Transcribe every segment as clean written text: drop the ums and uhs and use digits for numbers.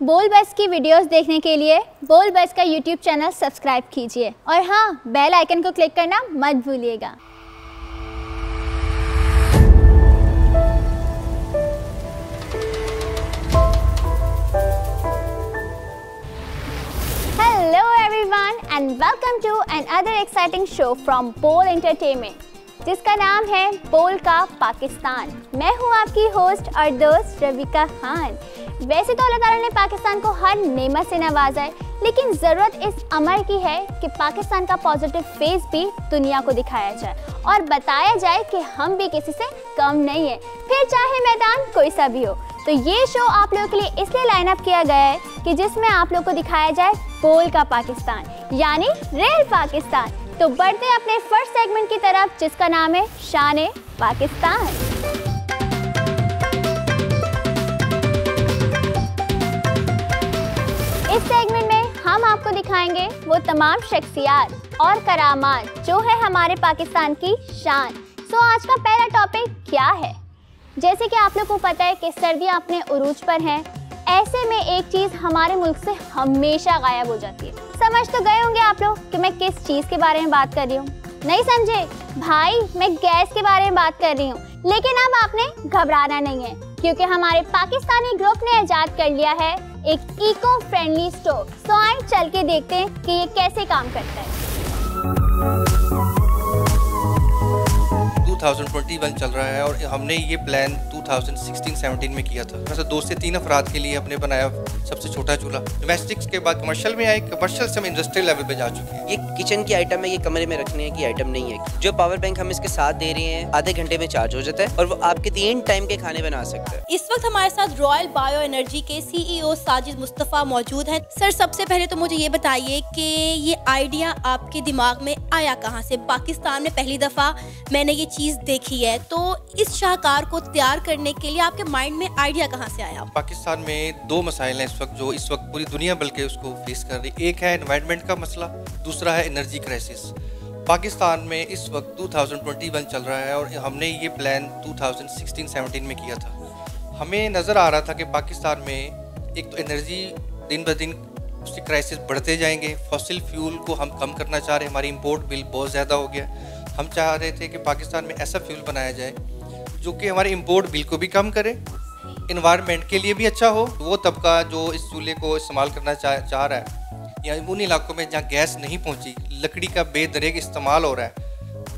बोल बस की वीडियोस देखने के लिए बोल बस का यूट्यूब चैनल सब्सक्राइब कीजिए और हाँ, बेल आइकन को क्लिक करना मत भूलिएगा। Hello everyone and welcome to another exciting show from बोल एंटरटेनमेंट, जिसका नाम है बोल का पाकिस्तान। मैं हूँ आपकी होस्ट और दोस्त रविका खान। वैसे तो अल्लाह ताला ने पाकिस्तान को हर नेमत से नवाजा है, लेकिन ज़रूरत इस अमर की है कि पाकिस्तान का पॉजिटिव फेस भी दुनिया को दिखाया जाए और बताया जाए कि हम भी किसी से कम नहीं है, फिर चाहे मैदान कोई सा भी हो। तो ये शो आप लोगों के लिए इसलिए लाइन अप किया गया है कि जिसमें आप लोग को दिखाया जाए बोल का पाकिस्तान, यानी रियल पाकिस्तान। तो बढ़ते हैं अपने फर्स्ट सेगमेंट की तरफ, जिसका नाम है शान पाकिस्तान। इस सेगमेंट में हम आपको दिखाएंगे वो तमाम शख्सियात और करामात जो है हमारे पाकिस्तान की शान। सो आज का पहला टॉपिक क्या है? जैसे कि आप लोग को पता है कि सर्दियाँ अपने उरूज पर हैं, ऐसे में एक चीज़ हमारे मुल्क से हमेशा गायब हो जाती है। समझ तो गए होंगे आप लोग कि मैं किस चीज़ के बारे में बात कर रही हूँ? नहीं समझे भाई, मैं गैस के बारे में बात कर रही हूँ। लेकिन अब आपने घबराना नहीं है, क्योंकि हमारे पाकिस्तानी ग्रुप ने इजाद कर लिया है एक इको फ्रेंडली स्टोव। तो आइए चल के देखते हैं कि ये कैसे काम करता है। 2021 चल रहा है और हमने ये प्लान 2016-17 में किया था। वैसे 2 से 3 अफराद के लिए हमने बनाया सबसे छोटा चूल्हा। डोमेस्टिक्स के बाद कमर्शियल में आए, कमर्शियल से हम इंडस्ट्रियल लेवल पे जा चुके हैं। ये किचन की आइटम है, ये कमरे में रखने की आइटम नहीं है। जो पावर बैंक हम इसके साथ दे रहे हैं, आधे घंटे में चार्ज हो जाता है और वो आपके 3 टाइम के खाने बना सकता है। इस वक्त हमारे साथ रॉयल बायो एनर्जी के CEO साजिद मुस्तफ़ा मौजूद हैं। सर, सबसे पहले तो मुझे ये बताइए कि ये आइडिया आपके दिमाग में आया कहाँ से? पाकिस्तान में पहली दफ़ा मैंने ये चीज़ देखी है, तो इस शाहकार को तैयार करने के लिए आपके माइंड में आइडिया कहाँ से आया? पाकिस्तान में 2 मसाइल हैं इस वक्त पूरी दुनिया बल्कि उसको फेस कर रही है। एक है एनवायरनमेंट का मसला, दूसरा है एनर्जी क्राइसिस। पाकिस्तान में इस वक्त 2021 चल रहा है और हमने ये प्लान 2016-17 में किया था। हमें नज़र आ रहा था कि पाकिस्तान में एक तो एनर्जी दिन ब दिन उसकी क्राइसिस बढ़ते जाएंगे। फॉसिल फ्यूल को हम कम करना चाह रहे हैं, हमारी इंपोर्ट बिल बहुत ज़्यादा हो गया। हम चाह रहे थे कि पाकिस्तान में ऐसा फ्यूल बनाया जाए जो कि हमारे इंपोर्ट बिल को भी कम करे, इन्वायरमेंट के लिए भी अच्छा हो। वो तबका जो इस चूल्हे को इस्तेमाल करना चाह रहा है, या उन इलाकों में जहाँ गैस नहीं पहुँची, लकड़ी का बेदरेग इस्तेमाल हो रहा है,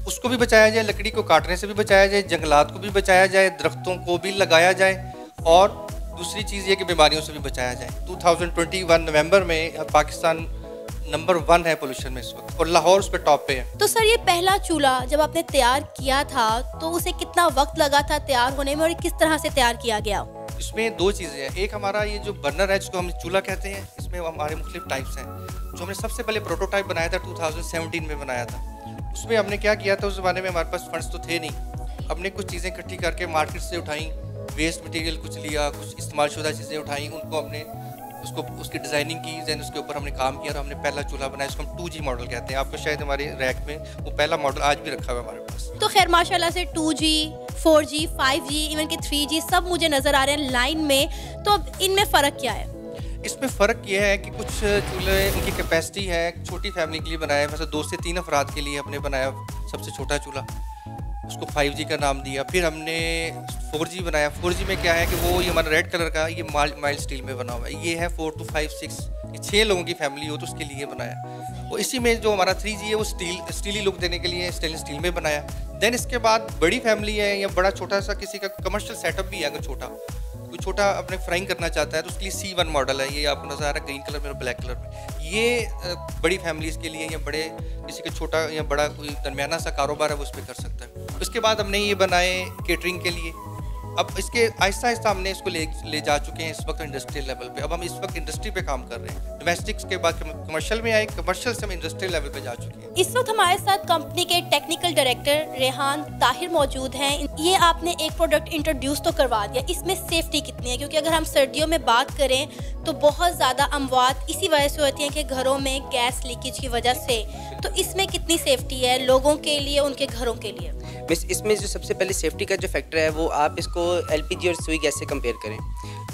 उसको भी बचाया जाए, लकड़ी को काटने से भी बचाया जाए, जंगलात को भी बचाया जाए, दरख्तों को भी लगाया जाए, और दूसरी चीज़ ये कि बीमारियों से भी बचाया जाए। 2021 नवंबर में पाकिस्तान नंबर 1 है पोल्यूशन में इस वक्त, और लाहौर उस पर टॉप पे है। तो सर, ये पहला चूल्हा जब आपने तैयार किया था तो उसे कितना वक्त लगा था तैयार होने में और किस तरह से तैयार किया गया? इसमें 2 चीज़ें हैं। एक हमारा ये जो बर्नर है, जिसको हम चूल्हा कहते हैं, इसमें हमारे मुख्तलिफ टाइप्स हैं। जो हमने सबसे पहले प्रोटोटाइप बनाया था 2017 में बनाया था। उसमें हमने क्या किया था, उस ज़माने में हमारे पास फंड्स तो थे नहीं। हमने कुछ चीज़ें इकट्ठी करके मार्केट से उठाई, वेस्ट मटेरियल कुछ लिया, कुछ इस्तेमाल शुदा चीज़ें उठाई, उनको हमने उसकी डिज़ाइनिंग की, दैन उसके ऊपर हमने काम किया और हमने पहला चूल्हा बनाया, इसको हम 2G मॉडल कहते हैं। आपको शायद हमारे रैक में वो पहला मॉडल आज भी रखा हुआ है हमारे पास। तो खैर माशाल्लाह से 2G, 4G, 5G, इवन कि 3G सब मुझे नज़र आ रहे हैं लाइन में। तो अब इनमें फ़र्क क्या है? इसमें फ़र्क ये है कि कुछ चूल्हे उनकी कैपेसिटी है, छोटी फैमिली के लिए बनाया है। वैसे 2 से 3 अफराद के लिए हमने बनाया सबसे छोटा चूल्हा, उसको 5G का नाम दिया। फिर हमने 4G बनाया। 4G में क्या है कि वो ये हमारा रेड कलर का, ये माइल्ड स्टील में बना हुआ है। ये है 4 to 5, 6 लोगों की फैमिली हो तो उसके लिए बनाया। और इसी में जो हमारा 3G है वो स्टीली लुक देने के लिए स्टेनलेस स्टील में बनाया। देन इसके बाद बड़ी फैमिली है या बड़ा छोटा सा किसी का कमर्शियल सेटअप भी है, अगर कोई छोटा अपने फ्राइंग करना चाहता है तो उसके लिए C1 मॉडल है। ये आपको नज़र आ रहा है ग्रीन कलर में और ब्लैक कलर में। ये बड़ी फैमिलीज़ के लिए या बड़े किसी का छोटा या बड़ा कोई दरमियाना सा कारोबार है वो उस पर कर सकता है। उसके बाद हमने ये बनाए केटरिंग के लिए। अब इसके आहिस्ता आहिस्ता हमने इसको ले जा चुके हैं इस वक्त इंडस्ट्रियल लेवल पे। अब हम इस वक्त इंडस्ट्री पे काम कर रहे हैं। डोमेस्टिक्स के बाद कमर्शियल में आए, कमर्शियल से हम इंडस्ट्रियल लेवल पे जा चुके हैं। इस वक्त हमारे साथ कंपनी के टेक्निकल डायरेक्टर रेहान ताहिर मौजूद हैं। ये आपने एक प्रोडक्ट इंट्रोड्यूस तो करवा दिया, इसमें सेफ्टी कितनी है? क्योंकि अगर हम सर्दियों में बात करें तो बहुत ज़्यादा अमवात इसी वजह से होती हैं कि घरों में गैस लीकेज की वजह से। तो इसमें कितनी सेफ्टी है लोगों के लिए, उनके घरों के लिए? इसमें जो सबसे पहले सेफ्टी का जो फैक्टर है वो आप इसको LPG और सुई गैस से कंपेयर करें।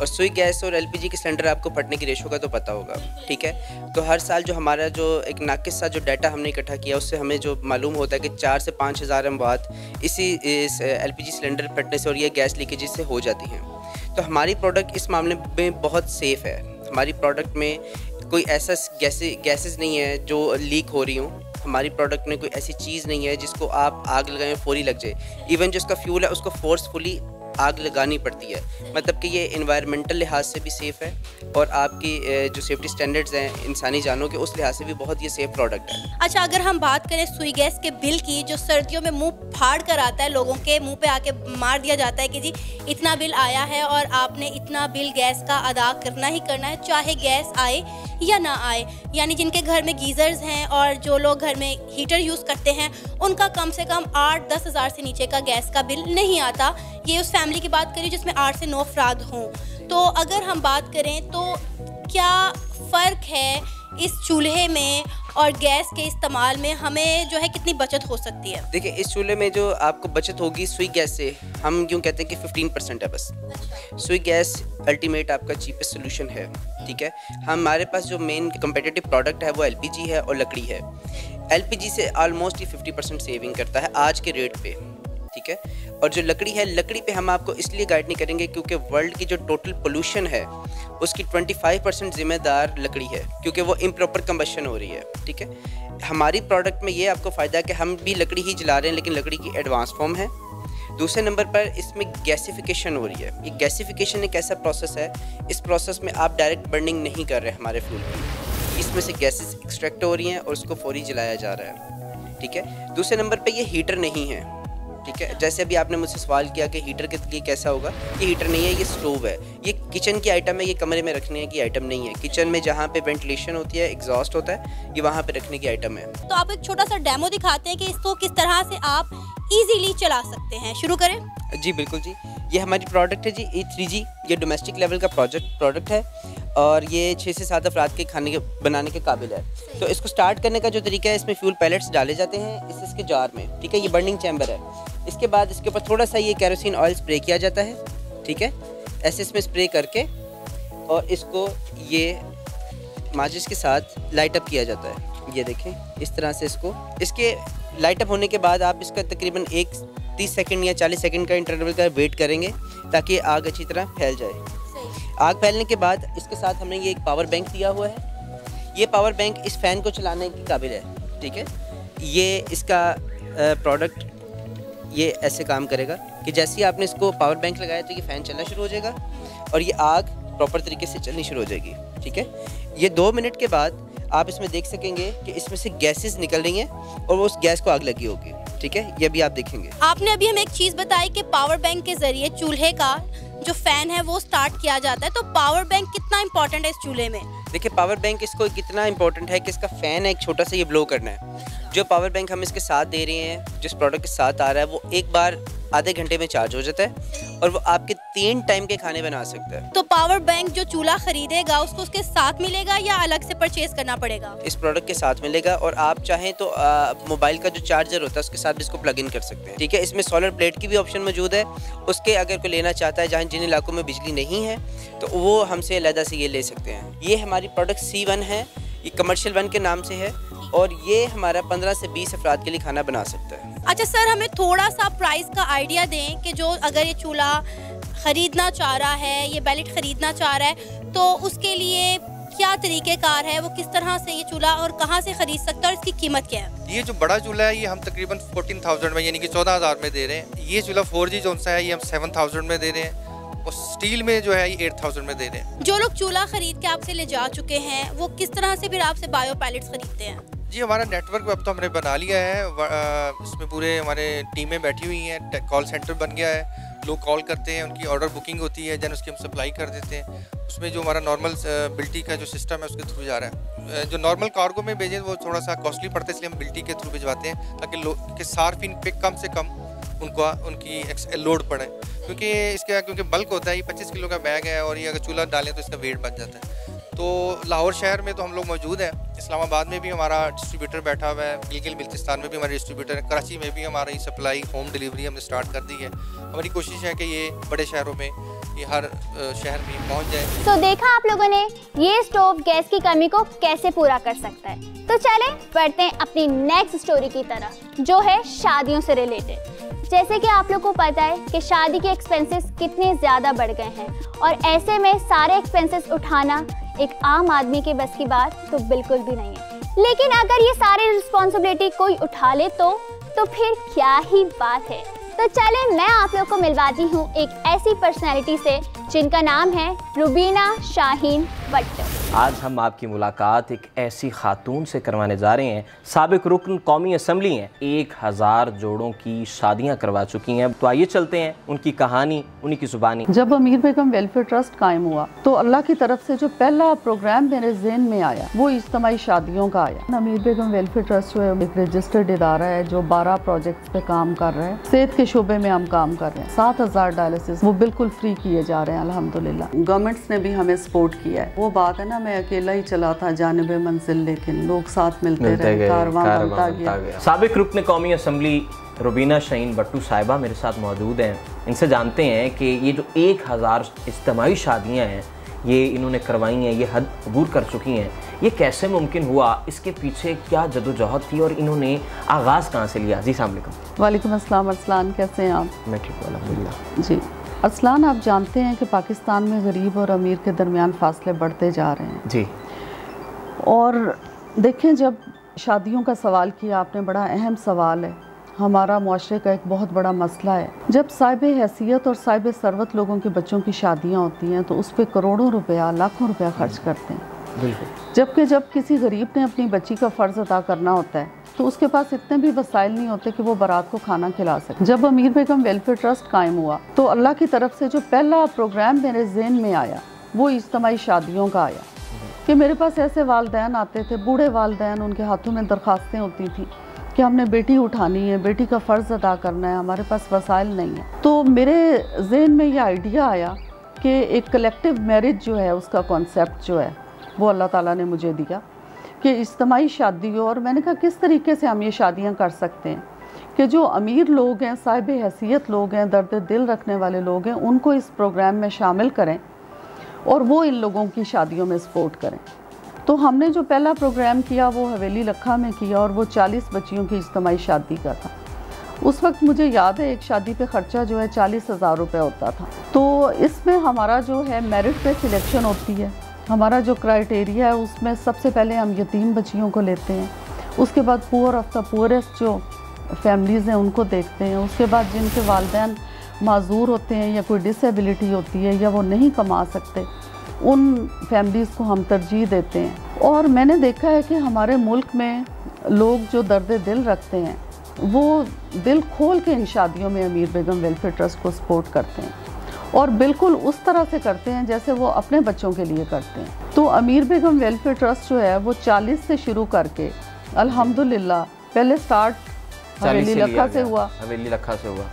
और सुई गैस और एलपीजी के सिलेंडर आपको फटने की रेशो का तो पता होगा, ठीक है। तो हर साल जो हमारा जो एक नाकिस सा जो डाटा हमने इकट्ठा किया उससे हमें जो मालूम होता है कि 4 से 5 हज़ार अमवात इस एलपीजी सिलेंडर फटने से और ये गैस लीकेज से हो जाती हैं। तो हमारी प्रोडक्ट इस मामले में बहुत सेफ़ है। हमारी प्रोडक्ट में कोई ऐसा गैसेस नहीं है जो लीक हो रही हूँ। हमारी प्रोडक्ट में कोई ऐसी चीज़ नहीं है जिसको आप आग लगाएं फौरी लग जाए। इवन जो उसका फ्यूल है उसको फोर्सफुली आग लगानी पड़ती है। मतलब कि ये इन्वायरमेंटल लिहाज से भी सेफ़ है और आपकी जो सेफ्टी स्टैंडर्ड्स हैं इंसानी जानों के उस लिहाज से भी बहुत ये सेफ़ प्रोडक्ट है। अच्छा, अगर हम बात करें सुई गैस के बिल की, जो सर्दियों में मुंह फाड़ कर आता है, लोगों के मुंह पे आके मार दिया जाता है कि जी इतना बिल आया है और आपने इतना बिल गैस का अदा करना ही करना है, चाहे गैस आए या ना आए। यानी जिनके घर में गीज़र्स हैं और जो लोग घर में हीटर यूज़ करते हैं उनका कम से कम 8-10 हज़ार से नीचे का गैस का बिल नहीं आता। ये उस फैमिली की बात करें जिसमें 8 से 9 अफराद हों। तो अगर हम बात करें तो क्या फ़र्क है इस चूल्हे में और गैस के इस्तेमाल में, हमें जो है कितनी बचत हो सकती है? देखिए, इस चूल्हे में जो आपको बचत होगी सुई गैस से, हम यूँ कहते हैं कि 15% है बस। सुई गैस अल्टीमेट आपका चीपेस्ट सोल्यूशन है, ठीक है। हमारे पास जो मेन कम्पिटिटिव प्रोडक्ट है वो एलपीजी है और लकड़ी है। एलपीजी से ऑलमोस्ट ही 50% सेविंग करता है आज के रेट पे, ठीक है। और जो लकड़ी है, लकड़ी पे हम आपको इसलिए गाइड नहीं करेंगे क्योंकि वर्ल्ड की जो टोटल पोल्यूशन है उसकी 25% जिम्मेदार लकड़ी है, क्योंकि वो इम्प्रॉपर कंबशन हो रही है, ठीक है। हमारी प्रोडक्ट में ये आपको फ़ायदा है कि हम भी लकड़ी ही जला रहे हैं लेकिन लकड़ी की एडवांस फॉर्म है। दूसरे नंबर पर इसमें गैसिफिकेशन हो रही है। ये गैसिफिकेशन एक ऐसा प्रोसेस है, इस प्रोसेस में आप डायरेक्ट बर्निंग नहीं कर रहे हमारे फ्यूल की, इसमें से गैसेस एक्सट्रैक्ट हो रही हैं और उसको फौरी जलाया जा रहा है, ठीक है। दूसरे नंबर पर ये हीटर नहीं है, ठीक है। जैसे अभी आपने मुझसे सवाल किया कि हीटर के लिए कैसा होगा, ये हीटर नहीं है, ये स्टोव है। ये किचन की आइटम है, ये कमरे में रखने की आइटम नहीं है। किचन में जहाँ पे वेंटिलेशन होती है, एग्जॉस्ट होता है, ये वहाँ पे रखने की आइटम है। तो आप एक छोटा सा डेमो दिखाते हैं कि इसको किस तरह से आप इजीली चला सकते हैं। शुरू करें। जी बिल्कुल जी, ये हमारी प्रोडक्ट है जी E3G। ये डोमेस्टिक लेवल का प्रोडक्ट है और ये 6 से 7 अफराद के खाने के बनाने के काबिल है। तो इसको स्टार्ट करने का जो तरीका है, इसमें फ्यूल पैलेट्स डाले जाते हैं इसके जार में, ठीक है। ये बर्निंग चैम्बर है। इसके बाद इसके ऊपर थोड़ा सा ये केरोसिन ऑयल स्प्रे किया जाता है, ठीक है। ऐसे इसमें स्प्रे करके और इसको ये माचिस के साथ लाइट अप किया जाता है। ये देखें, इस तरह से इसके लाइट अप होने के बाद आप इसका तकरीबन 30 सेकंड या 40 सेकंड का इंटरवल का वेट करेंगे ताकि आग अच्छी तरह फैल जाए। आग फैलने के बाद इसके साथ हमने ये एक पावर बैंक दिया हुआ है। ये पावर बैंक इस फ़ैन को चलाने के काबिल है, ठीक है। ये इसका प्रोडक्ट ये ऐसे काम करेगा कि जैसे ही आपने इसको पावर बैंक लगाया तो ये फ़ैन चलना शुरू हो जाएगा और ये आग प्रॉपर तरीके से चलनी शुरू हो जाएगी, ठीक है। ये 2 मिनट के बाद आप इसमें देख सकेंगे कि इसमें से गैसेस निकल रही हैं और वो उस गैस को आग लगी होगी, ठीक है। ये भी आप देखेंगे। आपने अभी हमें एक चीज़ बताई कि पावर बैंक के ज़रिए चूल्हे का जो फ़ैन है वो स्टार्ट किया जाता है। तो पावर बैंक कितना इंपॉर्टेंट है इस चूल्हे में? देखिए, पावर बैंक इसको कितना इंपॉर्टेंट है कि इसका फ़ैन है एक छोटा सा, ये ब्लो करना है। जो पावर बैंक हम इसके साथ दे रहे हैं, जिस प्रोडक्ट के साथ आ रहा है, वो एक बार आधे घंटे में चार्ज हो जाता है और वो आपके 3 टाइम के खाने बना सकता है। तो पावर बैंक जो चूल्हा खरीदेगा उसको उसके साथ मिलेगा या अलग से परचेज करना पड़ेगा? इस प्रोडक्ट के साथ मिलेगा और आप चाहें तो मोबाइल का जो चार्जर होता है उसके साथ भी इसको प्लग इन कर सकते हैं, ठीक है। इसमें सोलर प्लेट की भी ऑप्शन मौजूद है। उसके अगर कोई लेना चाहता है जहाँ जिन इलाकों में बिजली नहीं है तो वो हमसे अलहदा से ये ले सकते हैं। ये हमारी प्रोडक्ट C1 है, ये कमर्शियल 1 के नाम से है और ये हमारा 15 से 20 अफराद के लिए खाना बना सकता है। अच्छा सर, हमें थोड़ा सा प्राइस का आइडिया दें कि जो अगर ये चूल्हा ख़रीदना चाह रहा है, ये बैलेट ख़रीदना चाह रहा है, तो उसके लिए क्या तरीक़ेकार है, वो किस तरह से ये चूल्हा और कहाँ से ख़रीद सकता है और इसकी कीमत क्या है? ये जो बड़ा चूल्हा है ये हम तकरीबन 14,000 में यानी कि 14,000 में दे रहे हैं। ये चूल्हा 4G जो सा है ये हम 7,000 में दे रहे हैं और स्टील में जो है ये 8,000 में दे रहे हैं। जो लोग चूल्हा खरीद के आपसे ले जा चुके हैं वो किस तरह से फिर आपसे बायो पैलेट्स खरीदते हैं? जी, हमारा नेटवर्क अब तो हमने बना लिया है। इसमें पूरे हमारे टीमें बैठी हुई हैं, कॉल सेंटर बन गया है। लोग कॉल करते हैं, उनकी ऑर्डर बुकिंग होती है, जन उसकी हम सप्लाई कर देते हैं। उसमें जो हमारा नॉर्मल बिल्टी का जो सिस्टम है उसके थ्रू जा रहा है। जो नॉर्मल कार्गो में भेजें वो थोड़ा सा कॉस्टली पड़ता है, इसलिए हम बिल्टी के थ्रू भिजवाते हैं ताकि लोग के सार्फिन पे कम से कम उनकी लोड पड़े, क्योंकि बल्क होता है। ये 25 किलो का बैग है और ये अगर चूल्हा डालें तो इसका वेट बढ़ जाता है। तो लाहौर शहर में तो हम लोग मौजूद हैं, इस्लामाबाद में भी हमारा डिस्ट्रीब्यूटर बैठा हुआ है, गिलगित बिल्तिस्तान में भी हमारे डिस्ट्रीब्यूटर है, कराची में भी हमारी सप्लाई होम डिलीवरी हमने स्टार्ट कर दी है। हमारी कोशिश है कि ये बड़े शहरों में, ये हर शहर में पहुंच जाए। तो देखा आप लोगों ने ये स्टोव गैस की कमी को कैसे पूरा कर सकता है। तो चलें बढ़ते हैं अपनी नेक्स्ट स्टोरी की तरफ, जो है शादियों से रिलेटेड। जैसे कि आप लोग को पता है कि शादी के एक्सपेंसेस कितने ज़्यादा बढ़ गए हैं और ऐसे में सारे एक्सपेंसेस उठाना एक आम आदमी के बस की बात तो बिल्कुल भी नहीं है। लेकिन अगर ये सारी रिस्पॉन्सिबिलिटी कोई उठा ले तो फिर क्या ही बात है। तो चलें मैं आप लोग को मिलवाती हूँ एक ऐसी पर्सनैलिटी से जिनका नाम है रुबीना शाहीन भट्ट। आज हम आपकी मुलाकात एक ऐसी खातून से करवाने जा रहे हैं, साबिक रुकन कौमी असम्बली हैं, 1000 जोड़ों की शादियां करवा चुकी हैं। तो आइए चलते हैं उनकी कहानी उन्हीं की जुबानी। जब अमीर बेगम वेलफेयर ट्रस्ट कायम हुआ तो अल्लाह की तरफ से जो पहला प्रोग्राम मेरे ज़हन में आया वो इज्तिमाई शादियों का आया। अमीर बेगम वेलफेयर ट्रस्ट जो है एक रजिस्टर्ड इदारा है जो 12 प्रोजेक्ट्स पे काम कर रहा है। सेहत के शोबे में हम काम कर रहे हैं। 7000 डायलिसिस वो बिल्कुल फ्री किए जा रहे हैं अल्हम्दुलिल्लाह। गवर्नमेंट्स ने भी हमें सपोर्ट किया है। वो बात है ना, मैं अकेला ही चला था जानिबे मंजिल, लेकिन लोग साथ मिलते रहे, कारवां बनता गया। साबिक रुकन कौमी असम्बली रुबीना शाहीन भट्टू साहिबा मेरे साथ मौजूद हैं। इनसे जानते हैं कि ये जो 1000 इज्तिमाई शादियाँ हैं ये इन्होंने करवाई हैं, ये हद अबूर कर चुकी हैं, ये कैसे मुमकिन हुआ, इसके पीछे क्या जदोजहद थी और इन्होंने आगाज़ कहाँ से लिया? जी अस्सलाम वालेकुम। वालेकुम अस्सलाम। अरसलान कैसे हैं आप? मैं ठीक हूँ अल्हम्दुलिल्लाह। जी अरसलान, आप जानते हैं कि पाकिस्तान में गरीब और अमीर के दरमियान फासले बढ़ते जा रहे हैं जी। और देखें, जब शादियों का सवाल किया आपने, बड़ा अहम सवाल है, हमारा मुआशरे का एक बहुत बड़ा मसला है। जब साहिब हैसियत और साहिब सरवत लोगों के बच्चों की शादियां होती हैं तो उस पर करोड़ों रुपया, लाखों रुपया खर्च करते हैं। जबकि जब किसी गरीब ने अपनी बच्ची का फ़र्ज़ अदा करना होता है तो उसके पास इतने भी वसाइल नहीं होते कि वो बारात को खाना खिला सके। जब अमीर बेगम वेलफेयर ट्रस्ट कायम हुआ तो अल्लाह की तरफ से जो पहला प्रोग्राम मेरे ज़हन में आया वो इज्तिमाई शादियों का आया। कि मेरे पास ऐसे वालदैन आते थे, बूढ़े वालदैन, उनके हाथों में दरख्वास्तें होती थी कि हमने बेटी उठानी है, बेटी का फ़र्ज़ अदा करना है, हमारे पास वसाइल नहीं है। तो मेरे जहन में ये आइडिया आया कि एक कलेक्टिव मैरिज जो है उसका कॉन्सेप्ट जो है वो अल्लाह ताला ने मुझे दिया कि इज्तिमाई शादी हो। और मैंने कहा किस तरीके से हम ये शादियाँ कर सकते हैं कि जो अमीर लोग हैं, साहिब हैसियत लोग हैं, दर्द दिल रखने वाले लोग हैं, उनको इस प्रोग्राम में शामिल करें और वो इन लोगों की शादियों में सपोर्ट करें। तो हमने जो पहला प्रोग्राम किया वो हवेली लखा में किया और वो 40 बच्चियों की इज्तिमाई शादी का था। उस वक्त मुझे याद है एक शादी पे ख़र्चा जो है 40,000 रुपये होता था। तो इसमें हमारा जो है मेरिट पे सिलेक्शन होती है। हमारा जो क्राइटेरिया है उसमें सबसे पहले हम यतीम बच्चियों को लेते हैं, उसके बाद पुअर ऑफ द पुअरेस्ट जो फैमिलीज़ हैं उनको देखते हैं, उसके बाद जिनके वालिदैन माजूर होते हैं या कोई डिसेबिलिटी होती है या वो नहीं कमा सकते उन फैमिलीज़ को हम तरजीह देते हैं। और मैंने देखा है कि हमारे मुल्क में लोग जो दर्द दिल रखते हैं वो दिल खोल के इन शादियों में अमीर बेगम वेलफेयर ट्रस्ट को सपोर्ट करते हैं और बिल्कुल उस तरह से करते हैं जैसे वो अपने बच्चों के लिए करते हैं। तो अमीर बेगम वेलफेयर ट्रस्ट जो है वो 40 से शुरू करके अल्हम्दुलिल्लाह पहले स्टार्ट हवेली लखा से हुआ,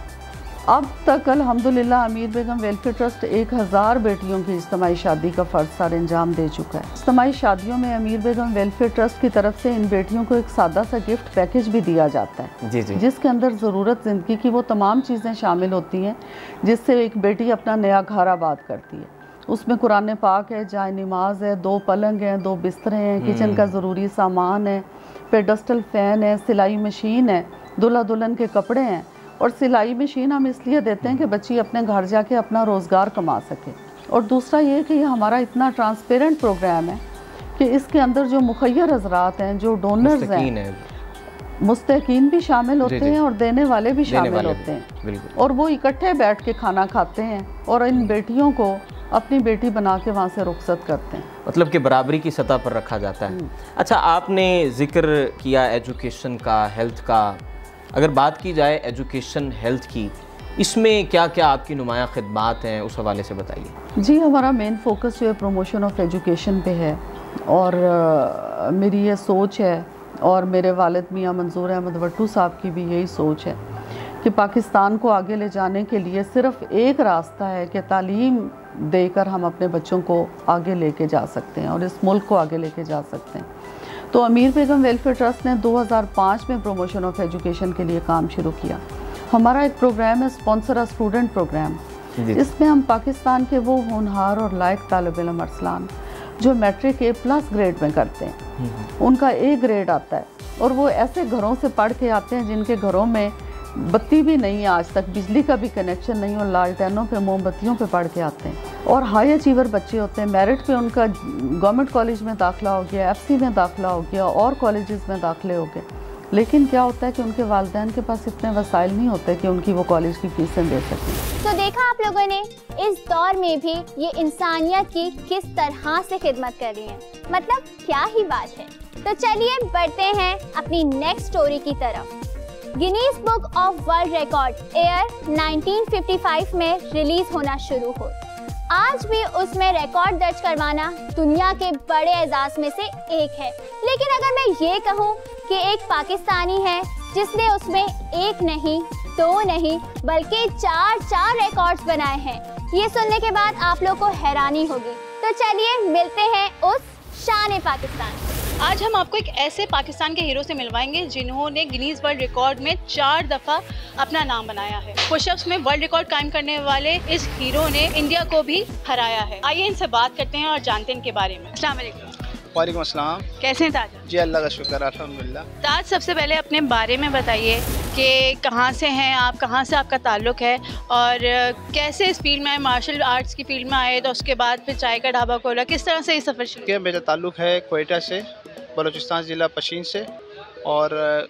अब तक अल्हम्दुलिल्लाह अमीर बेगम वेलफेयर ट्रस्ट 1000 बेटियों की इज्तिमाई शादी का फ़र्ज़ सर अंजाम दे चुका है। इज्तिमाई शादियों में अमीर बेगम वेलफेयर ट्रस्ट की तरफ से इन बेटियों को एक सादा सा गिफ्ट पैकेज भी दिया जाता है जी। जिसके अंदर ज़रूरत ज़िंदगी की वो तमाम चीज़ें शामिल होती हैं जिससे एक बेटी अपना नया घर आबाद करती है। उसमें कुरान पाक है, जाए नमाज है, 2 पलंग हैं, 2 बिस्तरे हैं, किचन का ज़रूरी सामान है, पेडस्टल फ़ैन है, सिलाई मशीन है, दूल्हा दुल्हन के कपड़े हैं। और सिलाई मशीन हम इसलिए देते हैं कि बच्ची अपने घर जाके अपना रोज़गार कमा सके। और दूसरा ये कि ये हमारा इतना ट्रांसपेरेंट प्रोग्राम है कि इसके अंदर जो मुखय्यर हज़रात हैं, जो डोनर्स हैं, मुस्तकीन भी शामिल होते हैं और देने वाले भी शामिल होते हैं और वो इकट्ठे बैठ के खाना खाते हैं और इन बेटियों को अपनी बेटी बना के वहाँ से रुखसत करते हैं। मतलब कि बराबरी की सतह पर रखा जाता है। अच्छा, आपने जिक्र किया एजुकेशन का, हेल्थ का। अगर बात की जाए एजुकेशन हेल्थ की, इसमें क्या क्या आपकी नुमाया खिदमात हैं, उस हवाले से बताइए। जी, हमारा मेन फोकस जो है प्रमोशन ऑफ एजुकेशन पे है और मेरी ये सोच है और मेरे वालिद मियाँ मंजूर अहमद भट्टू साहब की भी यही सोच है कि पाकिस्तान को आगे ले जाने के लिए सिर्फ़ एक रास्ता है कि तालीम देकर हम अपने बच्चों को आगे लेके जा सकते हैं और इस मुल्क को आगे लेके जा सकते हैं। तो अमीर बेगम वेलफेयर ट्रस्ट ने 2005 में प्रमोशन ऑफ एजुकेशन के लिए काम शुरू किया। हमारा एक प्रोग्राम है स्पॉन्सर अ स्टूडेंट प्रोग्राम। इसमें हम पाकिस्तान के वो होनहार और लायक तालिब इल्म अरसलान जो मैट्रिक A+ ग्रेड में करते हैं, उनका A ग्रेड आता है और वो ऐसे घरों से पढ़ के आते हैं जिनके घरों में बत्ती भी नहीं है, आज तक बिजली का भी कनेक्शन नहीं, और लालटेनों पे मोमबत्तियों पे पढ़ के आते हैं और हाई अचीवर बच्चे होते हैं। मेरिट पे उनका गवर्नमेंट कॉलेज में दाखिला हो गया, FC में दाखिला हो गया और कॉलेजेस में दाखिले हो गए। लेकिन क्या होता है कि उनके वालिदैन के पास इतने वसाइल नहीं होते कि उनकी वो कॉलेज की फीसें दे सकें। तो देखा आप लोगों ने, इस दौर में भी ये इंसानियत की किस तरह से खिदमत कर रही है, मतलब क्या ही बात है। तो चलिए बढ़ते हैं अपनी नेक्स्ट स्टोरी की तरफ। Guinness book of world record year 1955 में रिलीज होना शुरू हो। आज भी उसमें रिकॉर्ड दर्ज करवाना दुनिया के बड़े एजाज में से एक है। लेकिन अगर मैं ये कहूँ कि एक पाकिस्तानी है जिसने उसमें एक नहीं, दो नहीं, बल्कि चार रिकॉर्ड्स बनाए हैं, ये सुनने के बाद आप लोग को हैरानी होगी। तो चलिए मिलते हैं उस शान पाकिस्तान। आज हम आपको एक ऐसे पाकिस्तान के हीरो से मिलवाएंगे जिन्होंने गिनीज वर्ल्ड रिकॉर्ड में 4 दफ़ा अपना नाम बनाया है। पुशअप्स में वर्ल्ड रिकॉर्ड कायम करने वाले इस हीरो ने इंडिया को भी हराया है। आइए इनसे बात करते हैं और जानते हैं इनके बारे में। अस्सलाम वालेकुम। वालेकुम अस्सलाम। कैसे हैं ताज? जी अल्लाह का शुक्र, अल्हम्दुलिल्लाह। ताज, सबसे पहले अपने बारे में बताइए कि कहाँ से हैं आप, कहाँ से आपका ताल्लुक़ है और कैसे इस फील्ड में आए, मार्शल आर्ट्स की फील्ड में आए, तो उसके बाद फिर चाय का ढाबा खोला, किस तरह से ये सफ़र शुरू किया? मेरा ताल्लुक़ है क्वेटा से, बलूचिस्तान ज़िला पशीन से, और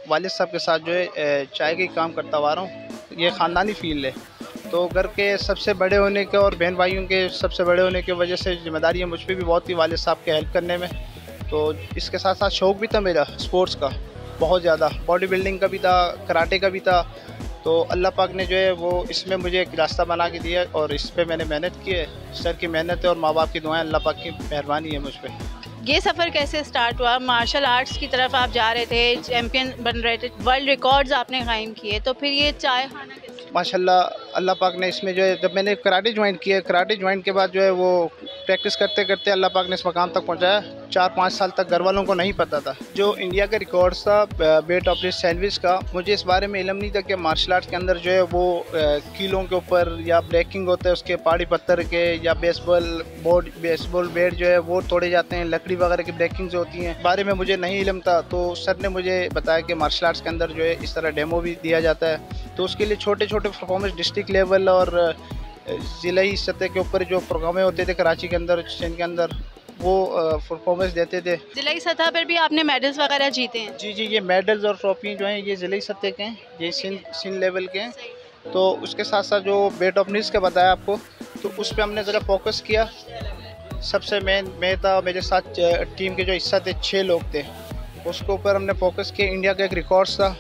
वालिद साहब के साथ जो है चाय का काम करता हुआ रहा हूँ। ये ख़ानदानी फील्ड है, तो घर के सबसे बड़े होने के और बहन भाइयों के सबसे बड़े होने की वजह से जिम्मेदारी है मुझ पर भी बहुत थी वालिद साहब के हेल्प करने में। तो इसके साथ साथ शौक़ भी था मेरा स्पोर्ट्स का बहुत ज़्यादा, बॉडी बिल्डिंग का भी था, कराटे का भी था। तो अल्लाह पाक ने जो है वो इसमें मुझे एक रास्ता बना के दिया और इस पर मैंने मेहनत की है। सर की मेहनत है और माँ बाप की दुआएं, अल्लाह पाक की मेहरबानी है मुझ पर। ये सफ़र कैसे स्टार्ट हुआ? मार्शल आर्ट्स की तरफ आप जा रहे थे, चैम्पियन बन रहे थे, वर्ल्ड रिकॉर्ड्स आपने कायम किए, तो फिर ये चाय खाना कैसे? माशाल्लाह अल्लाह पाक ने इसमें जो है, जब मैंने कराटे ज्वाइन किया, कराटे ज्वाइन के बाद जो है वो प्रैक्टिस करते करते अल्लाह पाक ने इस मकाम तक पहुंचाया। 4-5 साल तक घर वालों को नहीं पता था जो इंडिया का रिकॉर्ड था वेट ऑफ दिस सैंडविच का। मुझे इस बारे में इल्म नहीं था कि मार्शल आर्ट्स के अंदर जो है वो कीलों के ऊपर या ब्रेकिंग होता है, उसके पहाड़ी पत्थर के या बेसबॉल बैट जो है वो तोड़े जाते हैं, लकड़ी वगैरह की ब्रेकिंग जो होती हैं, बारे में मुझे नहीं इल्म था। तो सर ने मुझे बताया कि मार्शल आर्ट्स के अंदर जो है इस तरह डेमो भी दिया जाता है। तो उसके लिए छोटे छोटे परफॉर्मेंस डिस्ट्रिक्ट लेवल और ज़िलाई सतह के ऊपर जो प्रोग्राम होते थे कराची के अंदर, के अंदर वो परफॉर्मेंस देते थे। ज़िलाई सतह पर भी आपने मेडल्स वगैरह जीते हैं? जी जी, ये मेडल्स और ट्रॉफी जो हैं ये ज़िलाई सतह के हैं, ये सिंध लेवल के हैं। तो उसके साथ साथ जो बेट ऑफ नीज का बताया आपको, तो उस पर हमने ज़रा फोकस किया। सबसे मेन मैं था, मेरे साथ टीम के जो हिस्सा थे 6 लोग थे, उसके ऊपर हमने फोकस किया। इंडिया का एक रिकॉर्ड था,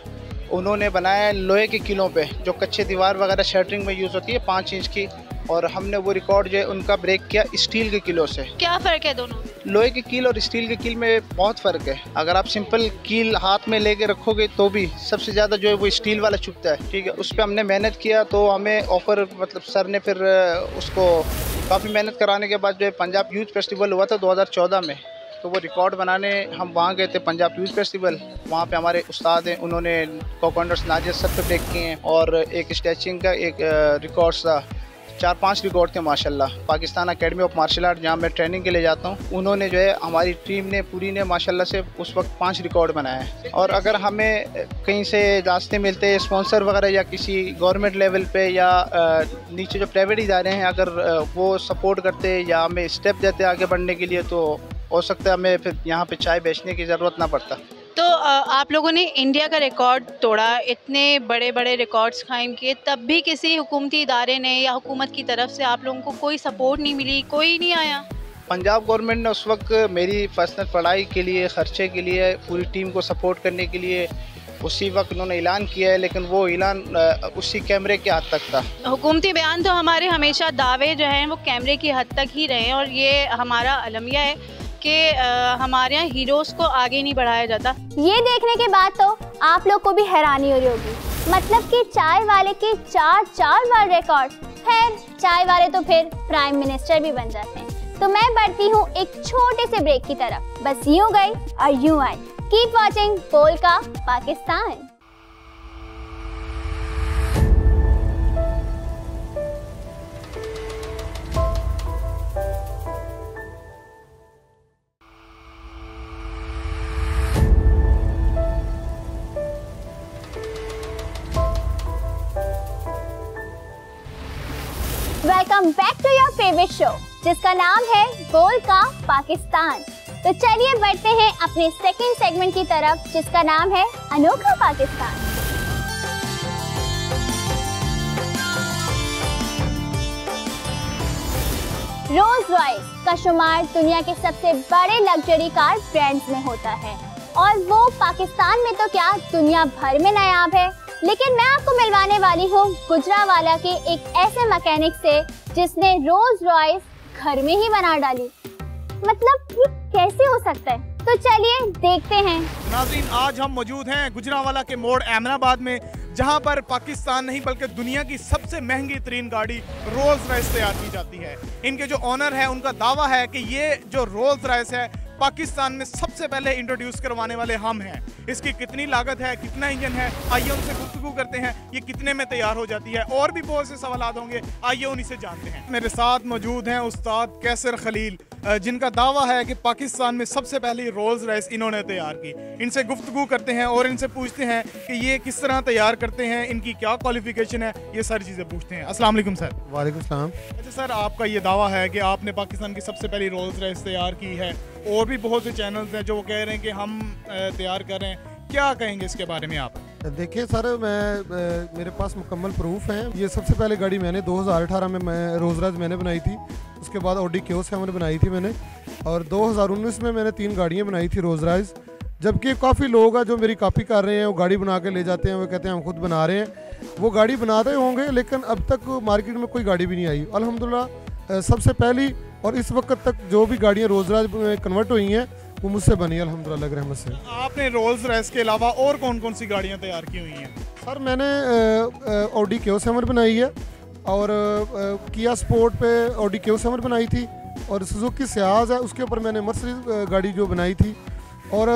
उन्होंने बनाया लोहे के किलों पे, जो कच्चे दीवार वगैरह शटरिंग में यूज़ होती है 5 इंच की, और हमने वो रिकॉर्ड जो है उनका ब्रेक किया स्टील के किलो से। क्या फ़र्क है दोनों? लोहे के कील और स्टील के कील में बहुत फ़र्क है। अगर आप सिंपल कील हाथ में लेके रखोगे तो भी सबसे ज़्यादा जो है वो स्टील वाला चुभता है, ठीक है। उस पर हमने मेहनत किया, तो हमें ऑफ़र, मतलब सर ने फिर उसको काफ़ी मेहनत कराने के बाद जो है पंजाब यूथ फेस्टिवल हुआ था 2014 में, तो वो रिकॉर्ड बनाने हम वहाँ गए थे, पंजाब यूथ फेस्टिवल। वहाँ पे हमारे उस्ताद हैं, उन्होंने कोकोंडर्स नाजिर सर पे ब्रेक किए हैं, और एक स्ट्रेचिंग का एक रिकॉर्ड था। 4-5 रिकॉर्ड थे माशाल्लाह। Pakistan academy of martial art, जहाँ मैं ट्रेनिंग के लिए जाता हूँ, उन्होंने जो है हमारी टीम ने पूरी ने माशाल्लाह से उस वक्त 5 रिकॉर्ड बनाए हैं। और अगर हमें कहीं से रास्ते मिलते स्पॉन्सर वगैरह या किसी गवर्नमेंट लेवल पे या नीचे जो प्राइवेट इदारे हैं, अगर वो सपोर्ट करते या हमें स्टेप देते आगे बढ़ने के लिए, तो हो सकता है हमें फिर यहाँ पे चाय बेचने की ज़रूरत ना पड़ता। तो आप लोगों ने इंडिया का रिकॉर्ड तोड़ा, इतने बड़े बड़े रिकॉर्ड्स कायम किए, तब भी किसी हुकूमती इदारे ने या हुकूमत की तरफ से आप लोगों को कोई सपोर्ट नहीं मिली, कोई नहीं आया? पंजाब गवर्नमेंट ने उस वक्त मेरी पर्सनल पढ़ाई के लिए, ख़र्चे के लिए, पूरी टीम को सपोर्ट करने के लिए उसी वक्त उन्होंने ऐलान किया है, लेकिन वो ऐलान उसी कैमरे के हद तक था। हुकूमती बयान तो हमारे हमेशा दावे जो हैं वो कैमरे की हद तक ही रहे, और ये हमारा अलमिया है कि हमारे यहाँ हीरोज़ को आगे नहीं बढ़ाया जाता। ये देखने के बाद तो आप लोग को भी हैरानी हो रही होगी, मतलब कि चाय वाले के 4 वर्ल्ड रिकॉर्ड खैर चाय वाले तो फिर प्राइम मिनिस्टर भी बन जाते हैं। तो मैं बढ़ती हूँ एक छोटे से ब्रेक की तरफ। बस यूं गई और यूं आई। कीप वॉचिंग पोल का Pakistan. Welcome back to your favourite show जिसका नाम है पोल का पाकिस्तान। तो चलिए बढ़ते हैं अपने सेकंड सेगमेंट की तरफ जिसका नाम है अनोखा पाकिस्तान। रोल्स रॉयस का शुमार दुनिया के सबसे बड़े लग्जरी कार ब्रांड्स में होता है और वो पाकिस्तान में तो क्या दुनिया भर में नायाब है। लेकिन मैं आपको मिलवाने वाली हूँ गुजरावाला के एक ऐसे मैकेनिक से जिसने रोल्स रॉयस घर में ही बना डाली। मतलब ये कैसे हो सकता है? तो चलिए देखते हैं। नाज़रीन, आज हम मौजूद हैं गुजरावाला के मोड़ अहमदाबाद में, जहां पर पाकिस्तान नहीं बल्कि दुनिया की सबसे महंगी तरीन गाड़ी रोल्स रॉयस तैयार की जाती है। इनके जो ऑनर है उनका दावा है कि ये जो रोल्स रॉयस है पाकिस्तान में सबसे पहले इंट्रोड्यूस करवाने वाले हम हैं। इसकी कितनी लागत है, कितना इंजन है, आइए उनसे गुफ्तगू करते हैं। ये कितने में तैयार हो जाती है और भी बहुत से सवाल होंगे, आइए उन्हीं से जानते हैं। मेरे साथ मौजूद हैं उस्ताद कैसर खलील, जिनका दावा है कि पाकिस्तान में सबसे पहली रोल्स रॉयस इन्होंने तैयार की। इनसे गुफ्तगू करते हैं और इनसे पूछते हैं कि ये किस तरह तैयार करते हैं, इनकी क्या क्वालिफिकेशन है, ये सारी चीज़ें पूछते हैं। अस्सलाम वालेकुम सर। वालेकुम सलाम। अच्छा सर, आपका ये दावा है कि आपने पाकिस्तान की सबसे पहली रोल्स रॉयस तैयार की है और भी बहुत से चैनल्स हैं जो वो कह रहे हैं कि हम तैयार कर रहे हैं, क्या कहेंगे इसके बारे में आप? देखिए सर, मेरे पास मुकम्मल प्रूफ हैं। ये सबसे पहले गाड़ी मैंने 2018 में मैं रोल्स रॉयस मैंने बनाई थी। उसके बाद ऑडी Q7 बनाई थी मैंने, और 2019 में मैंने 3 गाड़ियाँ बनाई थी रोल्स रॉयस। जबकि काफ़ी लोग हैं जो मेरी कॉपी कर रहे हैं, वो गाड़ी बना के ले जाते हैं, वो कहते हैं हम खुद बना रहे हैं। वो गाड़ी बना रहे होंगे लेकिन अब तक मार्केट में कोई गाड़ी भी नहीं आई। अल्हम्दुलिल्लाह सबसे पहली और इस वक्त तक जो भी गाड़ियाँ रोल्स रॉयस में कन्वर्ट हुई हैं वो मुझसे बनी है अल्हम्दुलिल्लाह की रहमत से। आपने रोल्स रॉयस के अलावा और कौन कौन सी गाड़ियाँ तैयार की हुई हैं? सर मैंने ऑडी Q7 बनाई है, और किया स्पोर्ट पे ऑडी Q7 बनाई थी, और सुजुकी सियाज है उसके ऊपर मैंने मर्सिडीज गाड़ी जो बनाई थी, और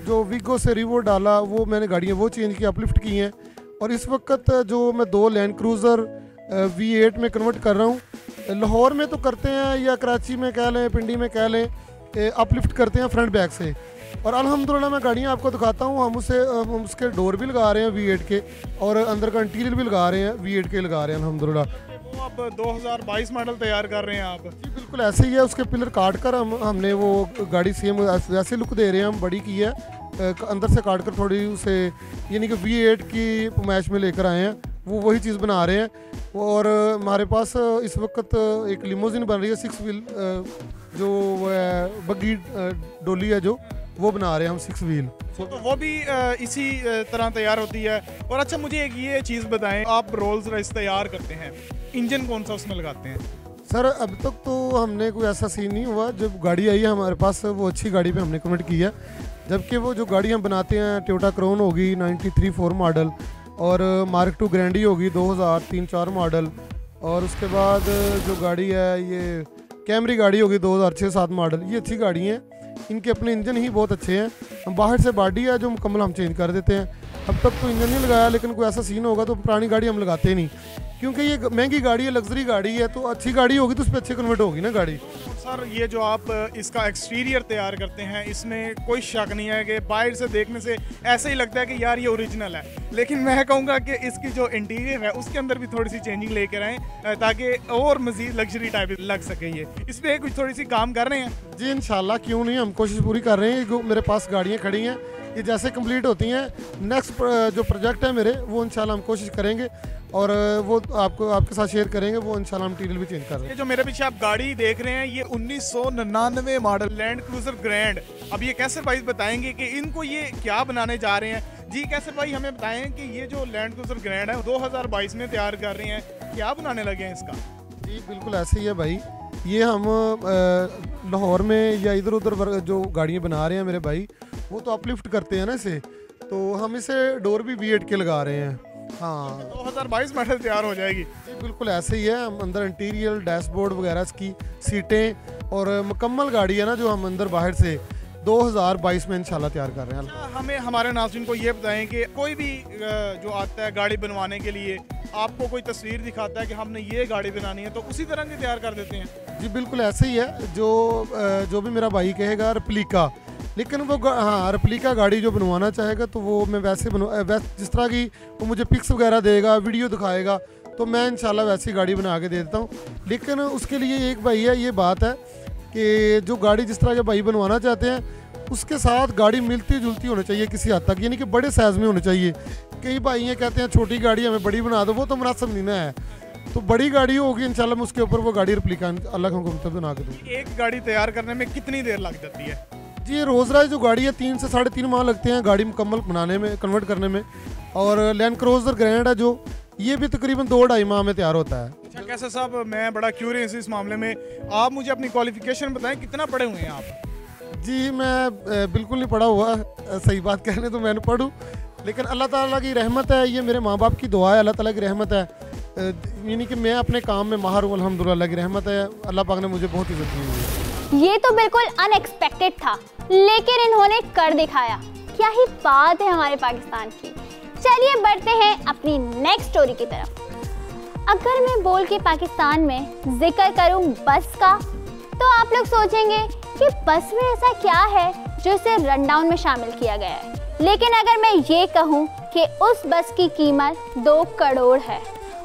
जो वीगो से रिवो डाला वो मैंने गाड़ियाँ वो चेंज की, अपलिफ्ट की हैं। और इस वक्त जो मैं 2 लैंड क्रूज़र V8 में कन्वर्ट कर रहा हूँ। लाहौर में तो करते हैं या कराची में कह लें, पिंडी में कह लें, अपलिफ्ट करते हैं फ्रंट बैक से। और अल्हम्दुलिल्लाह मैं गाड़ियाँ आपको दिखाता हूँ, हम उसके डोर भी लगा रहे हैं V8 के, और अंदर का इंटीरियर भी लगा रहे हैं V8 के लगा रहे हैं अल्हम्दुलिल्लाह। वो अब 2022 मॉडल तैयार कर रहे हैं आप? जी बिल्कुल ऐसे ही है। उसके पिलर काट कर हमने वो गाड़ी सेम वैसे लुक दे रहे हैं, हम बड़ी की है, अंदर से काट कर थोड़ी उसे यानी कि V8 की मैच में लेकर आए हैं, वो वही चीज़ बना रहे हैं। और हमारे पास इस वक्त एक लिमोजिन बन रही है 6 व्हील, जो बग्गी डोली है जो वो बना रहे हैं हम 6 व्हील। तो वो भी इसी तरह तैयार होती है। और अच्छा मुझे एक ये चीज़ बताएं, आप रोल्स रॉयस तैयार करते हैं, इंजन कौन सा उसमें लगाते हैं? सर अब तक तो हमने कोई ऐसा सीन नहीं हुआ। जब गाड़ी आई है हमारे पास वो अच्छी गाड़ी पे हमने कन्वर्ट की है। जबकि वो जो गाड़ी हम बनाते हैं टोयोटा क्रोन होगी 93-4 मॉडल, और मार्क 2 ग्रैंडी होगी 2003-4 मॉडल, और उसके बाद जो गाड़ी है ये कैमरी गाड़ी होगी 2006-7 मॉडल। ये अच्छी गाड़ी हैं, इनके अपने इंजन ही बहुत अच्छे हैं। हम बाहर से बॉडी है जो मुकम्मल हम चेंज कर देते हैं। अब तक तो इंजन नहीं लगाया, लेकिन कोई ऐसा सीन होगा तो पुरानी गाड़ी हम लगाते नहीं, क्योंकि ये महंगी गाड़ी है, लग्जरी गाड़ी है, तो अच्छी गाड़ी होगी तो उस पर अच्छी कन्वर्ट होगी ना गाड़ी। सर ये जो आप इसका एक्सटीरियर तैयार करते हैं, इसमें कोई शक नहीं है कि बाहर से देखने से ऐसे ही लगता है कि यार ये ओरिजिनल है, लेकिन मैं कहूँगा कि इसकी जो इंटीरियर है उसके अंदर भी थोड़ी सी चेंजिंग लेकर आएँ ताकि और मज़ीद लग्जरी टाइप लग सके। ये इस पर कुछ थोड़ी सी काम कर रहे हैं? जी इंशाल्लाह, क्यों नहीं, हम कोशिश पूरी कर रहे हैं। मेरे पास गाड़ियाँ खड़ी हैं, ये जैसे कंप्लीट होती हैं नेक्स्ट जो प्रोजेक्ट है मेरे, वो इंशाल्लाह हम कोशिश करेंगे और वो आपके साथ शेयर करेंगे। वो इंशाल्लाह हम मटीरियल भी चेंज कर रहे हैं। ये जो मेरे पीछे आप गाड़ी देख रहे हैं ये 1999 मॉडल लैंड क्रूजर ग्रैंड। अब ये कैसर भाई बताएंगे कि इनको ये क्या बनाने जा रहे हैं। जी कैसर भाई हमें बताएं कि ये जो लैंड क्रूजर ग्रैंड है 2022 में तैयार कर रहे हैं, क्या बनाने लगे हैं इसका? जी बिल्कुल ऐसे ही है भाई। ये हम लाहौर में या इधर उधर जो गाड़ियाँ बना रहे हैं मेरे भाई, वो तो अपलिफ्ट करते हैं ना इसे, तो हम इसे डोर भी V8 के लगा रहे हैं। हाँ 2022 मॉडल तैयार हो जाएगी। बिल्कुल ऐसे ही है। हम अंदर इंटीरियर, डैशबोर्ड वगैरह की सीटें और मुकम्मल गाड़ी है ना, जो हम अंदर बाहर से 2022 में इंशाल्लाह तैयार कर रहे हैं। हमें हमारे नाज़रीन को ये बताएं कि कोई भी जो आता है गाड़ी बनवाने के लिए, आपको कोई तस्वीर दिखाता है कि हमने ये गाड़ी बनानी है, तो उसी तरह की तैयार कर देते हैं? जी बिल्कुल ऐसे ही है। जो भी मेरा भाई कहेगा रेप्लिका, लेकिन वो हाँ रेप्लिका गाड़ी जो बनवाना चाहेगा तो वो मैं वैसे जिस तरह की वो मुझे पिक्स वगैरह देगा, वीडियो दिखाएगा, तो मैं इंशाल्लाह वैसी गाड़ी बना के दे देता हूँ। लेकिन उसके लिए एक भाई है, ये बात है कि जो गाड़ी जिस तरह के भाई बनवाना चाहते हैं उसके साथ गाड़ी मिलती जुलती होनी चाहिए किसी हद तक, यानी कि बड़े साइज़ में होनी चाहिए। कई भाई ये कहते हैं छोटी गाड़ी हमें बड़ी बना दो, वो तो मुनासिब नहीं ना है। तो बड़ी गाड़ी होगी इंशाल्लाह, मैं उसके ऊपर वो गाड़ी रेप्लिका अलग हमको बना के दूँ। एक गाड़ी तैयार करने में कितनी देर लग जाती है? जी ये रोज़ राइज जो गाड़ी है 3 से 3.5 माह लगते हैं गाड़ी मुकम्मल बनाने में, कन्वर्ट करने में। और लैंड क्रूज़र ग्रैंड है जो, ये भी तकरीबन 2-2.5 माह में तैयार होता है। अच्छा कैसर साहब, मैं बड़ा क्यूरियस इस मामले में, आप मुझे अपनी क्वालिफिकेशन बताएं, कितना पढ़े हुए हैं आप? जी मैं बिल्कुल नहीं पढ़ा हुआ, सही बात कहने तो मैंने पढ़ूँ, लेकिन अल्लाह ताला की रहमत है, ये मेरे माँ बाप की दुआ है, अल्लाह ताला की रहमत है, यानी कि मैं अपने काम में माहिर हूँ अल्हम्दुलिल्लाह की रहमत है। अल्लाह पाक ने मुझे बहुत इज्जत दी है। ये तो बिल्कुल अनएक्सपेक्टेड था, लेकिन इन्होंने कर दिखाया। क्या ही बात है हमारे पाकिस्तान की। चलिए बढ़ते हैं अपनी नेक्स्ट स्टोरी की तरफ। अगर मैं बोल के पाकिस्तान में जिक्र करूं बस का, तो आप लोग सोचेंगे कि बस में ऐसा क्या है जो इसे रनडाउन में शामिल किया गया है। लेकिन अगर मैं ये कहूं कि उस बस की कीमत 2 करोड़ है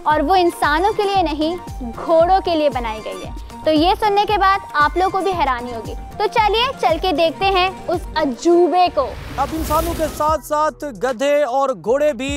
और वो इंसानों के लिए नहीं, घोड़ों के लिए बनाई गई है, तो ये सुनने के बाद आप लोगों को भी हैरानी होगी। तो चलिए चल के देखते हैं उस अजूबे को। अब इंसानों के साथ साथ गधे और घोड़े भी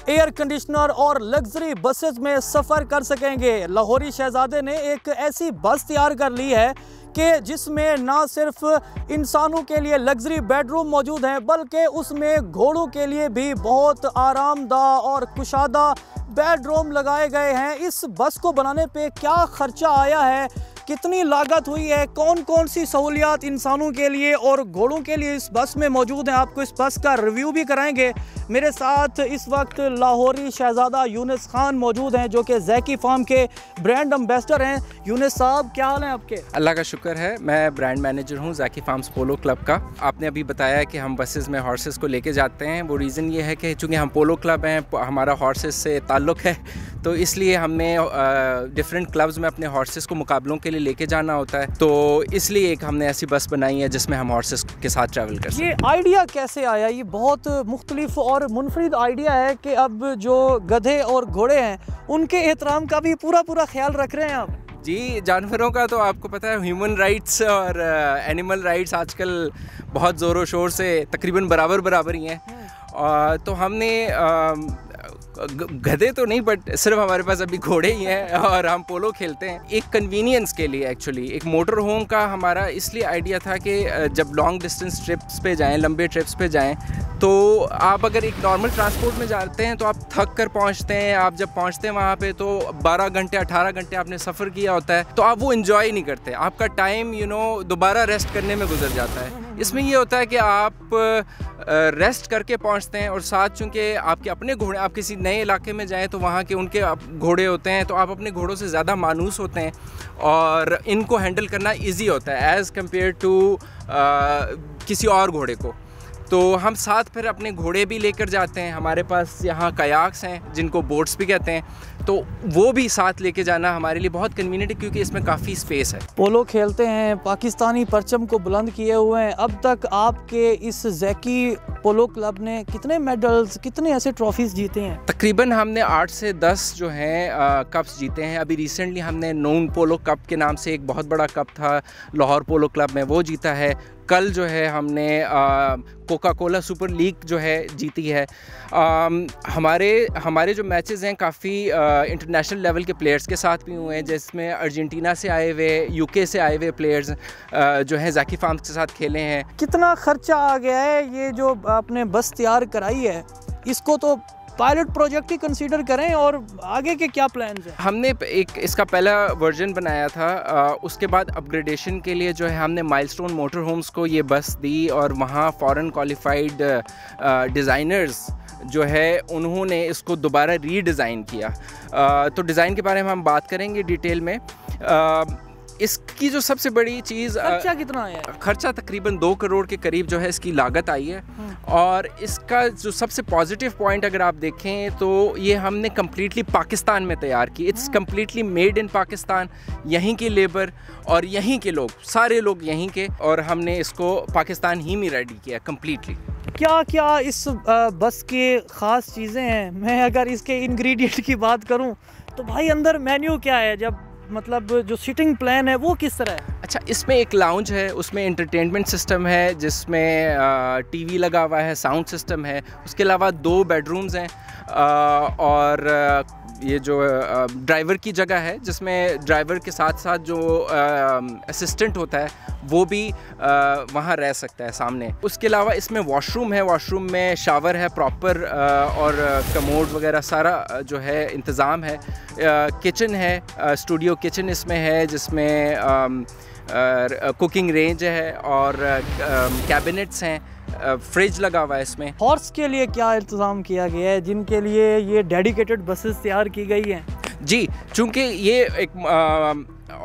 एयर कंडीशनर और लग्जरी बसेस में सफ़र कर सकेंगे। लाहौरी शहजादे ने एक ऐसी बस तैयार कर ली है कि जिसमें ना सिर्फ इंसानों के लिए लग्जरी बेडरूम मौजूद हैं, बल्कि उसमें घोड़ों के लिए भी बहुत आरामदाह और कुशादा बेडरूम लगाए गए हैं। इस बस को बनाने पे क्या खर्चा आया है, कितनी लागत हुई है, कौन कौन सी सहूलियात इंसानों के लिए और घोड़ों के लिए इस बस में मौजूद हैं, आपको इस बस का रिव्यू भी कराएंगे। मेरे साथ इस वक्त लाहौरी शहजादा यूनिस खान मौजूद हैं, जो कि ज़ैकी फार्म के ब्रांड एम्बेसडर हैं। यूनिस साहब क्या हाल है आपके? अल्लाह का शुक्र है, मैं ब्रांड मैनेजर हूँ ज़ैकी फार्म्स पोलो क्लब का। आपने अभी बताया कि हम बसेस में हॉर्सेस को लेके जाते हैं, वो रीज़न ये है कि चूँकि हम पोलो क्लब हैं, हमारा हॉर्सेस से ताल्लुक़ है, तो इसलिए हमने डिफरेंट क्लब्स में अपने हॉर्सेस को मुकाबलों के लिए लेके जाना होता है, तो इसलिए एक हमने ऐसी बस बनाई है जिसमें हम हॉर्सेस के साथ ट्रैवल कर सकें। ये आइडिया कैसे आया? ये बहुत मुख्तलिफ और मुनफरिद आइडिया है कि अब जो गधे और घोड़े हैं उनके एहतराम का भी पूरा ख्याल रख रहे हैं आप। जी, जानवरों का तो आपको पता है, ह्यूमन राइट्स और एनिमल राइट्स आजकल बहुत ज़ोरों शोर से तकरीबन बराबर ही हैं। तो हमने गधे तो नहीं, बट सिर्फ हमारे पास अभी घोड़े ही हैं और हम पोलो खेलते हैं एक कन्वीनियंस के लिए। एक्चुअली एक मोटर होम का हमारा इसलिए आइडिया था कि जब लॉन्ग डिस्टेंस ट्रिप्स पे जाएं, लंबे ट्रिप्स पे जाएं, तो आप अगर एक नॉर्मल ट्रांसपोर्ट में जाते हैं तो आप थक कर पहुंचते हैं। आप जब पहुंचते हैं वहाँ पे तो 12 घंटे 18 घंटे आपने सफ़र किया होता है, तो आप वो इन्जॉय नहीं करते। आपका टाइम दोबारा रेस्ट करने में गुजर जाता है। इसमें ये होता है कि आप रेस्ट करके पहुंचते हैं और साथ चूँकि आपके अपने घोड़े, आप किसी नए इलाके में जाएं तो वहाँ के उनके घोड़े होते हैं, तो आप अपने घोड़ों से ज़्यादा मानूस होते हैं और इनको हैंडल करना इजी होता है एज़ कम्पेयर टू किसी और घोड़े को। तो हम साथ फिर अपने घोड़े भी लेकर जाते हैं। हमारे पास यहाँ कयाक्स हैं जिनको बोट्स भी कहते हैं, तो वो भी साथ लेके जाना हमारे लिए बहुत कन्वीनियंट है क्योंकि इसमें काफ़ी स्पेस है। पोलो खेलते हैं, पाकिस्तानी परचम को बुलंद किए हुए हैं। अब तक आपके इस ज़ैकी पोलो क्लब ने कितने मेडल्स, कितने ऐसे ट्रॉफीज़ जीते हैं? तकरीबन हमने 8 से 10 जो हैं कप्स जीते हैं। अभी रिसेंटली हमने नून पोलो कप के नाम से एक बहुत बड़ा कप था लाहौर पोलो क्लब में, वो जीता है। कल जो है हमने कोका कोला सुपर लीग जो है जीती है। हमारे जो मैचेस हैं काफ़ी इंटरनेशनल लेवल के प्लेयर्स के साथ भी हुए हैं, जिसमें अर्जेंटीना से आए हुए, यूके से आए हुए प्लेयर्स जो हैं ज़ैकी फार्म्स के साथ खेले हैं। कितना खर्चा आ गया है? ये जो आपने बस तैयार कराई है, इसको तो पायलट प्रोजेक्ट ही कंसीडर करें और आगे के क्या प्लान्स हैं? हमने एक इसका पहला वर्जन बनाया था, उसके बाद अपग्रेडेशन के लिए जो है हमने माइलस्टोन मोटर होम्स को ये बस दी और वहाँ फॉरेन क्वालिफाइड डिज़ाइनर्स जो है उन्होंने इसको दोबारा रीडिज़ाइन किया। तो डिज़ाइन के बारे में हम बात करेंगे डिटेल में। इसकी जो सबसे बड़ी चीज़, खर्चा कितना आया है? खर्चा तकरीबन 2 करोड़ के करीब जो है इसकी लागत आई है। और इसका जो सबसे पॉजिटिव पॉइंट अगर आप देखें तो ये हमने कम्प्लीटली पाकिस्तान में तैयार की। It's completely made in Pakistan, यहीं की लेबर और यहीं के लोग, सारे लोग यहीं के, और हमने इसको पाकिस्तान ही में रेडी किया कम्प्लीटली। क्या क्या इस बस के ख़ास चीज़ें हैं? मैं अगर इसके इंग्रेडिएंट की बात करूं तो भाई अंदर मेन्यू क्या है, जब मतलब जो सीटिंग प्लान है वो किस तरह है? अच्छा, इसमें एक लाउंज है, उसमें एंटरटेनमेंट सिस्टम है जिसमें टीवी लगा हुआ है, साउंड सिस्टम है, उसके अलावा 2 बेडरूम्स हैं और ये जो ड्राइवर की जगह है जिसमें ड्राइवर के साथ साथ जो असिस्टेंट होता है वो भी वहाँ रह सकता है सामने। उसके अलावा इसमें वॉशरूम है, वॉशरूम में शावर है प्रॉपर और कमोड वगैरह सारा जो है इंतज़ाम है। किचन है, स्टूडियो किचन इसमें है जिसमें कुकिंग रेंज है और कैबिनेट्स हैं, फ्रिज लगा हुआ है इसमें। हॉर्स के लिए क्या इंतज़ाम किया गया है जिनके लिए ये डेडिकेटेड बसेस तैयार की गई हैं? जी, चूँकि ये एक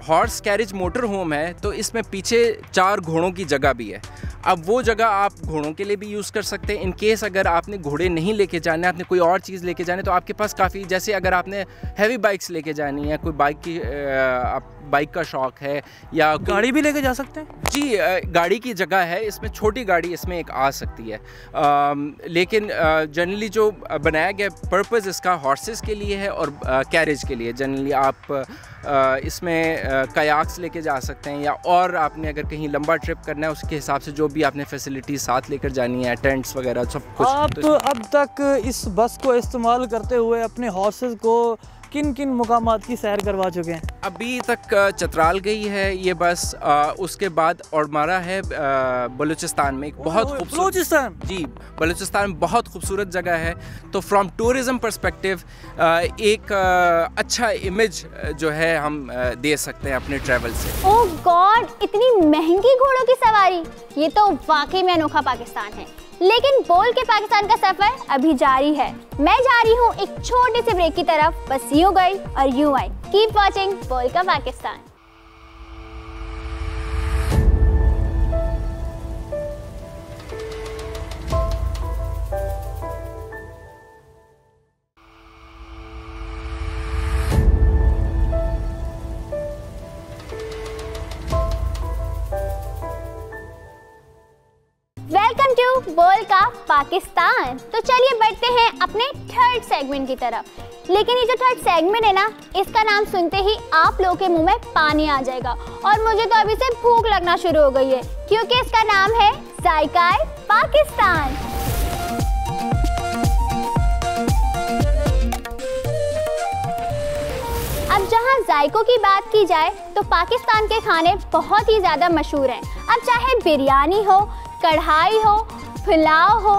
हॉर्स कैरेज मोटर होम है तो इसमें पीछे 4 घोड़ों की जगह भी है। अब वो जगह आप घोड़ों के लिए भी यूज़ कर सकते हैं। इन केस अगर आपने घोड़े नहीं लेके जाने, आपने कोई और चीज़ लेके जाने, तो आपके पास काफ़ी, जैसे अगर आपने हैवी बाइक्स लेके जानी है, कोई बाइक की बाइक का शौक़ है या गाड़ी भी लेके जा सकते हैं। जी, गाड़ी की जगह है इसमें, छोटी गाड़ी इसमें एक आ सकती है। लेकिन जनरली जो बनाया गया पर्पज़ इसका हॉर्सेस के लिए है और कैरेज के लिए। जनरली आप इसमें कयाक्स लेके जा सकते हैं या और आपने अगर कहीं लंबा ट्रिप करना है उसके हिसाब से जो भी आपने फैसिलिटीज़ साथ लेकर जानी है, टेंट्स वगैरह सब कुछ। आप अब तक इस बस को इस्तेमाल करते हुए अपने हॉर्सेस को किन किन मुकामात की सैर करवा चुके हैं? अभी तक चतराल गई है ये बस, उसके बाद औरमारा है बलूचिस्तान में, एक बहुत बलूचिस्तान। जी, बलूचिस्तान बहुत खूबसूरत जगह है। तो फ्रॉम टूरिज़म पर्सपेक्टिव एक अच्छा इमेज जो है हम दे सकते हैं अपने ट्रैवल से। ओह गॉड, इतनी महंगी घोड़ों की सवारी, ये तो वाकई में अनोखा पाकिस्तान है। लेकिन बोल के पाकिस्तान का सफर अभी जारी है। मैं जा रही हूँ एक छोटे से ब्रेक की तरफ, बस यूं गई और यूं आई। कीप वॉचिंग बोल का पाकिस्तान। वेलकम टू बोल का पाकिस्तान। तो चलिए बढ़ते हैं अपने थर्ड सेगमेंट की तरफ। लेकिन ये जो थर्ड सेगमेंट है ना, इसका नाम सुनते ही आप लोगों के मुंह में पानी आ जाएगा और मुझे तो अभी से भूख लगना शुरू हो गई है, क्योंकि इसका नाम है जायकाए पाकिस्तान। अब जहाँ जायकों की बात की जाए तो पाकिस्तान के खाने बहुत ही ज़्यादा मशहूर हैं। अब चाहे बिरयानी हो, कढ़ाई हो, पुलाव हो,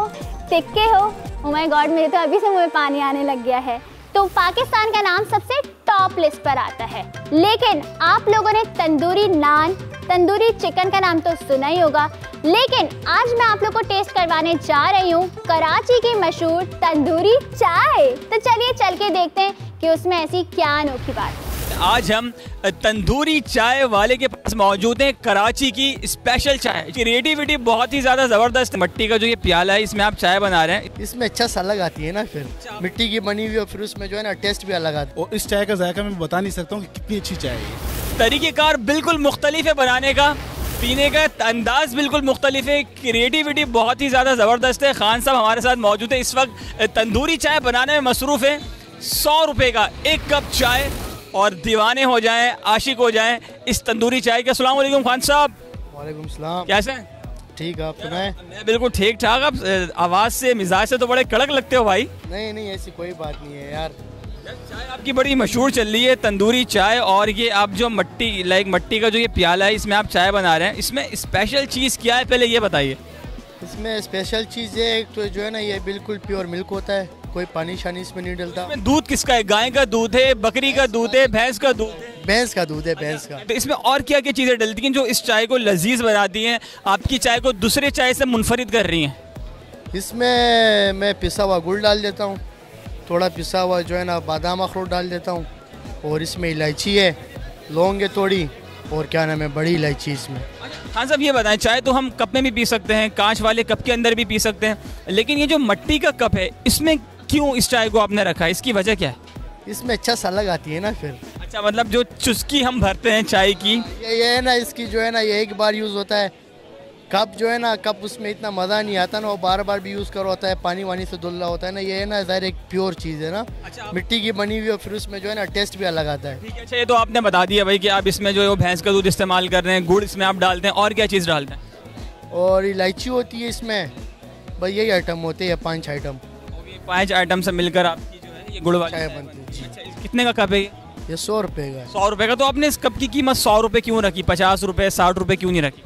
टिक्के हो, ओह माय गॉड, मेरे तो अभी से मुंह में पानी आने लग गया है। तो पाकिस्तान का नाम सबसे टॉप लिस्ट पर आता है। लेकिन आप लोगों ने तंदूरी नान, तंदूरी चिकन का नाम तो सुना ही होगा। लेकिन आज मैं आप लोग को टेस्ट करवाने जा रही हूँ कराची की मशहूर तंदूरी चाय। तो चलिए चल के देखते हैं कि उसमें ऐसी क्या अनोखी बात है। आज हम तंदूरी चाय वाले के पास मौजूद हैं, कराची की स्पेशल चाय। क्रिएटिविटी बहुत ही ज़्यादा ज़बरदस्त। मिट्टी का जो ये प्याला है, इसमें आप चाय बना रहे हैं, इसमें अच्छा सा अलग आती है ना, फिर मिट्टी की बनी हुई और फिर उसमें जो है ना टेस्ट भी अलग आता है। और इस चाय का जायका मैं बता नहीं सकता हूँ कि कितनी अच्छी चाय है। तरीक़ेकार बिल्कुल मुख्तलिफ है बनाने का, पीने का अंदाज बिल्कुल मुख्तलिफ है, क्रिएटिविटी बहुत ही ज़्यादा ज़बरदस्त है। खान साहब हमारे साथ मौजूद है, इस वक्त तंदूरी चाय बनाने में मसरूफ़ है। 100 रुपये का 1 कप चाय और दीवाने हो जाएं, आशिक हो जाएं इस तंदूरी चाय के। अस्सलाम वालेकुम खान साहब। वालेकुम सलाम। कैसे हैं? ठीक, आप सुनाएं? मैं बिल्कुल ठीक ठाक। आप आवाज़ से, मिजाज से तो बड़े कड़क लगते हो भाई। नहीं, ऐसी कोई बात नहीं है यार। चाय आपकी बड़ी मशहूर चल रही है, तंदूरी चाय। और ये आप जो मट्टी का जो ये प्याला है, इसमें आप चाय बना रहे हैं, इसमें स्पेशल चीज़ क्या है, पहले ये बताइए। इसमें स्पेशल चीज़ है एक तो जो है ना, ये बिल्कुल प्योर मिल्क होता है कोई पानी शानी इसमें नहीं डलता। दूध किसका है? गाय का दूध है, बकरी का दूध है, भैंस का दूध है? भैंस का दूध है, भैंस का। तो इसमें और क्या क्या चीज़ें डलती हैं जो इस चाय को लजीज बनाती हैं, आपकी चाय को दूसरे चाय से मुनफरिद कर रही हैं? इसमें मैं पिसा हुआ गुड़ डाल देता हूँ, थोड़ा पिसा हुआ जो है ना बादाम अखरोट डाल देता हूँ, और इसमें इलायची है, लौंग है थोड़ी, और क्या नाम है बड़ी इलायची इसमें। हाँ साहब, ये बताएं, चाय तो हम कप में भी पी सकते हैं, कांच वाले कप के अंदर भी पी सकते हैं, लेकिन ये जो मिट्टी का कप है इसमें क्यों इस चाय को आपने रखा है? इसकी वजह क्या है? इसमें अच्छा सलग आती है ना फिर। अच्छा, मतलब जो चुस्की हम भरते हैं चाय की, ये है ना इसकी जो है ना ये एक बार यूज़ होता है। कप जो है ना कप उसमें इतना मज़ा नहीं आता ना, वो बार बार भी यूज़ करो होता है, पानी वानी से धुलना होता है ना। ये है ना ज़ाहिर एक प्योर चीज़ है ना। अच्छा, मिट्टी की बनी हुई और फिर उसमें जो है ना टेस्ट भी अलग आता है। अच्छा, ये तो आपने बता दिया भाई कि आप इसमें जो है वो भैंस का दूध इस्तेमाल कर रहे हैं, गुड़ इसमें आप डालते हैं, और क्या चीज़ डालते हैं? और इलायची होती है इसमें, बस यही आइटम होते हैं, 5 आइटम। 5 आइटम से मिलकर आपकी जो है ये गुड़ वाली चाय बनती है। अच्छा, कितने का कप है ये? 100 रुपये का। 100 रुपये का। तो आपने इस कप की कीमत 100 रुपये क्यों रखी? 50 रुपये, 60 रुपये क्यों नहीं रखी?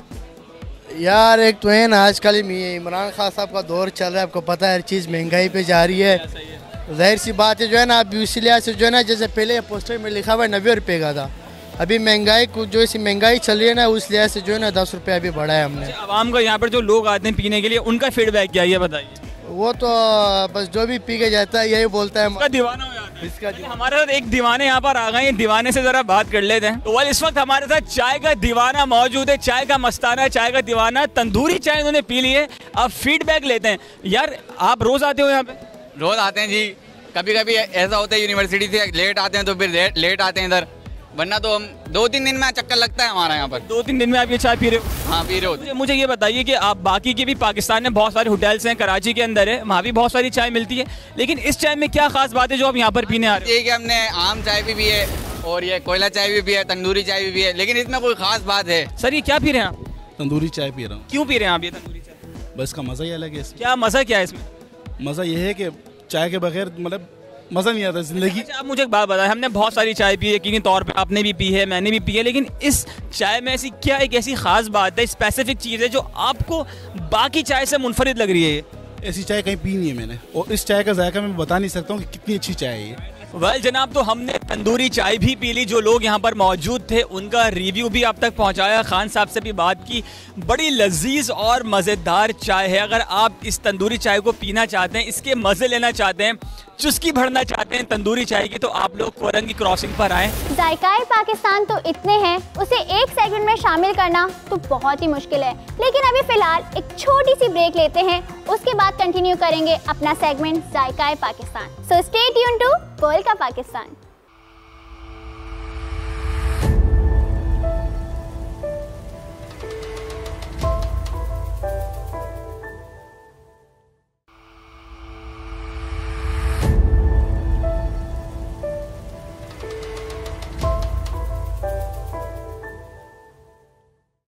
यार एक तो है ना आजकल इमरान खान साहब का दौर चल रहा है, आपको पता है हर चीज़ महंगाई पे जा रही है। जाहिर सी बात है जो है ना अब इसी लिहाज से जो है ना, जैसे पहले पोस्टर में लिखा हुआ है 90 रुपये का था, अभी महंगाई को जो ऐसी महंगाई चल रही है ना उस लिहाज से जो है ना 10 रुपये अभी बढ़ा है हमने। आवाम का यहाँ पर जो लोग आते हैं पीने के लिए, उनका फीडबैक क्या है ये बताइए? वो तो बस जो भी पी के जाता है यही बोलता है, दीवाना हो जाता है इसका। हमारे साथ एक दीवाने यहाँ पर आ गए हैं, दीवाने से जरा बात कर लेते हैं। तो इस वक्त हमारे साथ चाय का दीवाना मौजूद है, चाय का मस्ताना, चाय का दीवाना, तंदूरी चाय इन्होंने पी ली है। अब फीडबैक लेते हैं। यार आप रोज आते हो यहाँ पे? रोज आते हैं जी, कभी कभी ऐसा होता है यूनिवर्सिटी से लेट आते हैं तो फिर लेट आते हैं इधर, वरना तो हम 2-3 दिन में चक्कर लगता है हमारा यहाँ पर। 2-3 दिन में आप ये चाय पी रहे हो? हाँ पी रहे हो। मुझे ये बताइए कि आप बाकी के भी पाकिस्तान में बहुत सारे होटल्स हैं, कराची के अंदर है, वहाँ भी बहुत सारी चाय मिलती है, लेकिन इस चाय में क्या खास बात है जो आप यहाँ पर पीने आ रहे हो? ये कि हमने आम चाय भी पी है और ये कोयला चाय भी पी है, तंदूरी चाय भी पी है, लेकिन इसमें कोई खास बात है। सर ये क्या पी रहे हैं आप? तंदूरी चाय पी रहा हूँ। क्यों पी रहे हैं आप ये तंदूरी चाय? बस का मज़ा ही अलग है इसमें। क्या मज़ा क्या है इसमें? मज़ा ये है कि चाय के बगैर मतलब मज़ा नहीं आता ज़िंदगी। अच्छा, आप मुझे एक बात बताएं, हमने बहुत सारी चाय पी है, यकीनी तौर पे आपने भी पी है, मैंने भी पी है, लेकिन इस चाय में ऐसी क्या एक ऐसी खास बात है, स्पेसिफिक चीज़ है जो आपको बाकी चाय से मुनफरिद लग रही है? ऐसी चाय कहीं पी नहीं है मैंने, और इस चाय का जायका मैं बता नहीं सकता हूँ कि कितनी अच्छी चाय है ये। वेल जनाब, तो हमने तंदूरी चाय भी पी ली, जो लोग यहाँ पर मौजूद थे उनका रिव्यू भी आप तक पहुँचाया, खान साहब से भी बात की। बड़ी लजीज और मज़ेदार चाय है। अगर आप इस तंदूरी चाय को पीना चाहते हैं, इसके मज़े लेना चाहते हैं, चुस्की भरना चाहते हैं तंदूरी चाय की, तो आप लोग कोरंगी क्रॉसिंग पर आएँ। जायकाए पाकिस्तान तो इतने हैं, उसे एक सेगमेंट में शामिल करना तो बहुत ही मुश्किल है, लेकिन अभी फ़िलहाल एक छोटी सी ब्रेक लेते हैं, उसके बाद कंटिन्यू करेंगे अपना सेगमेंट जायकाए Pakistan. So stay tuned to पोल का पाकिस्तान।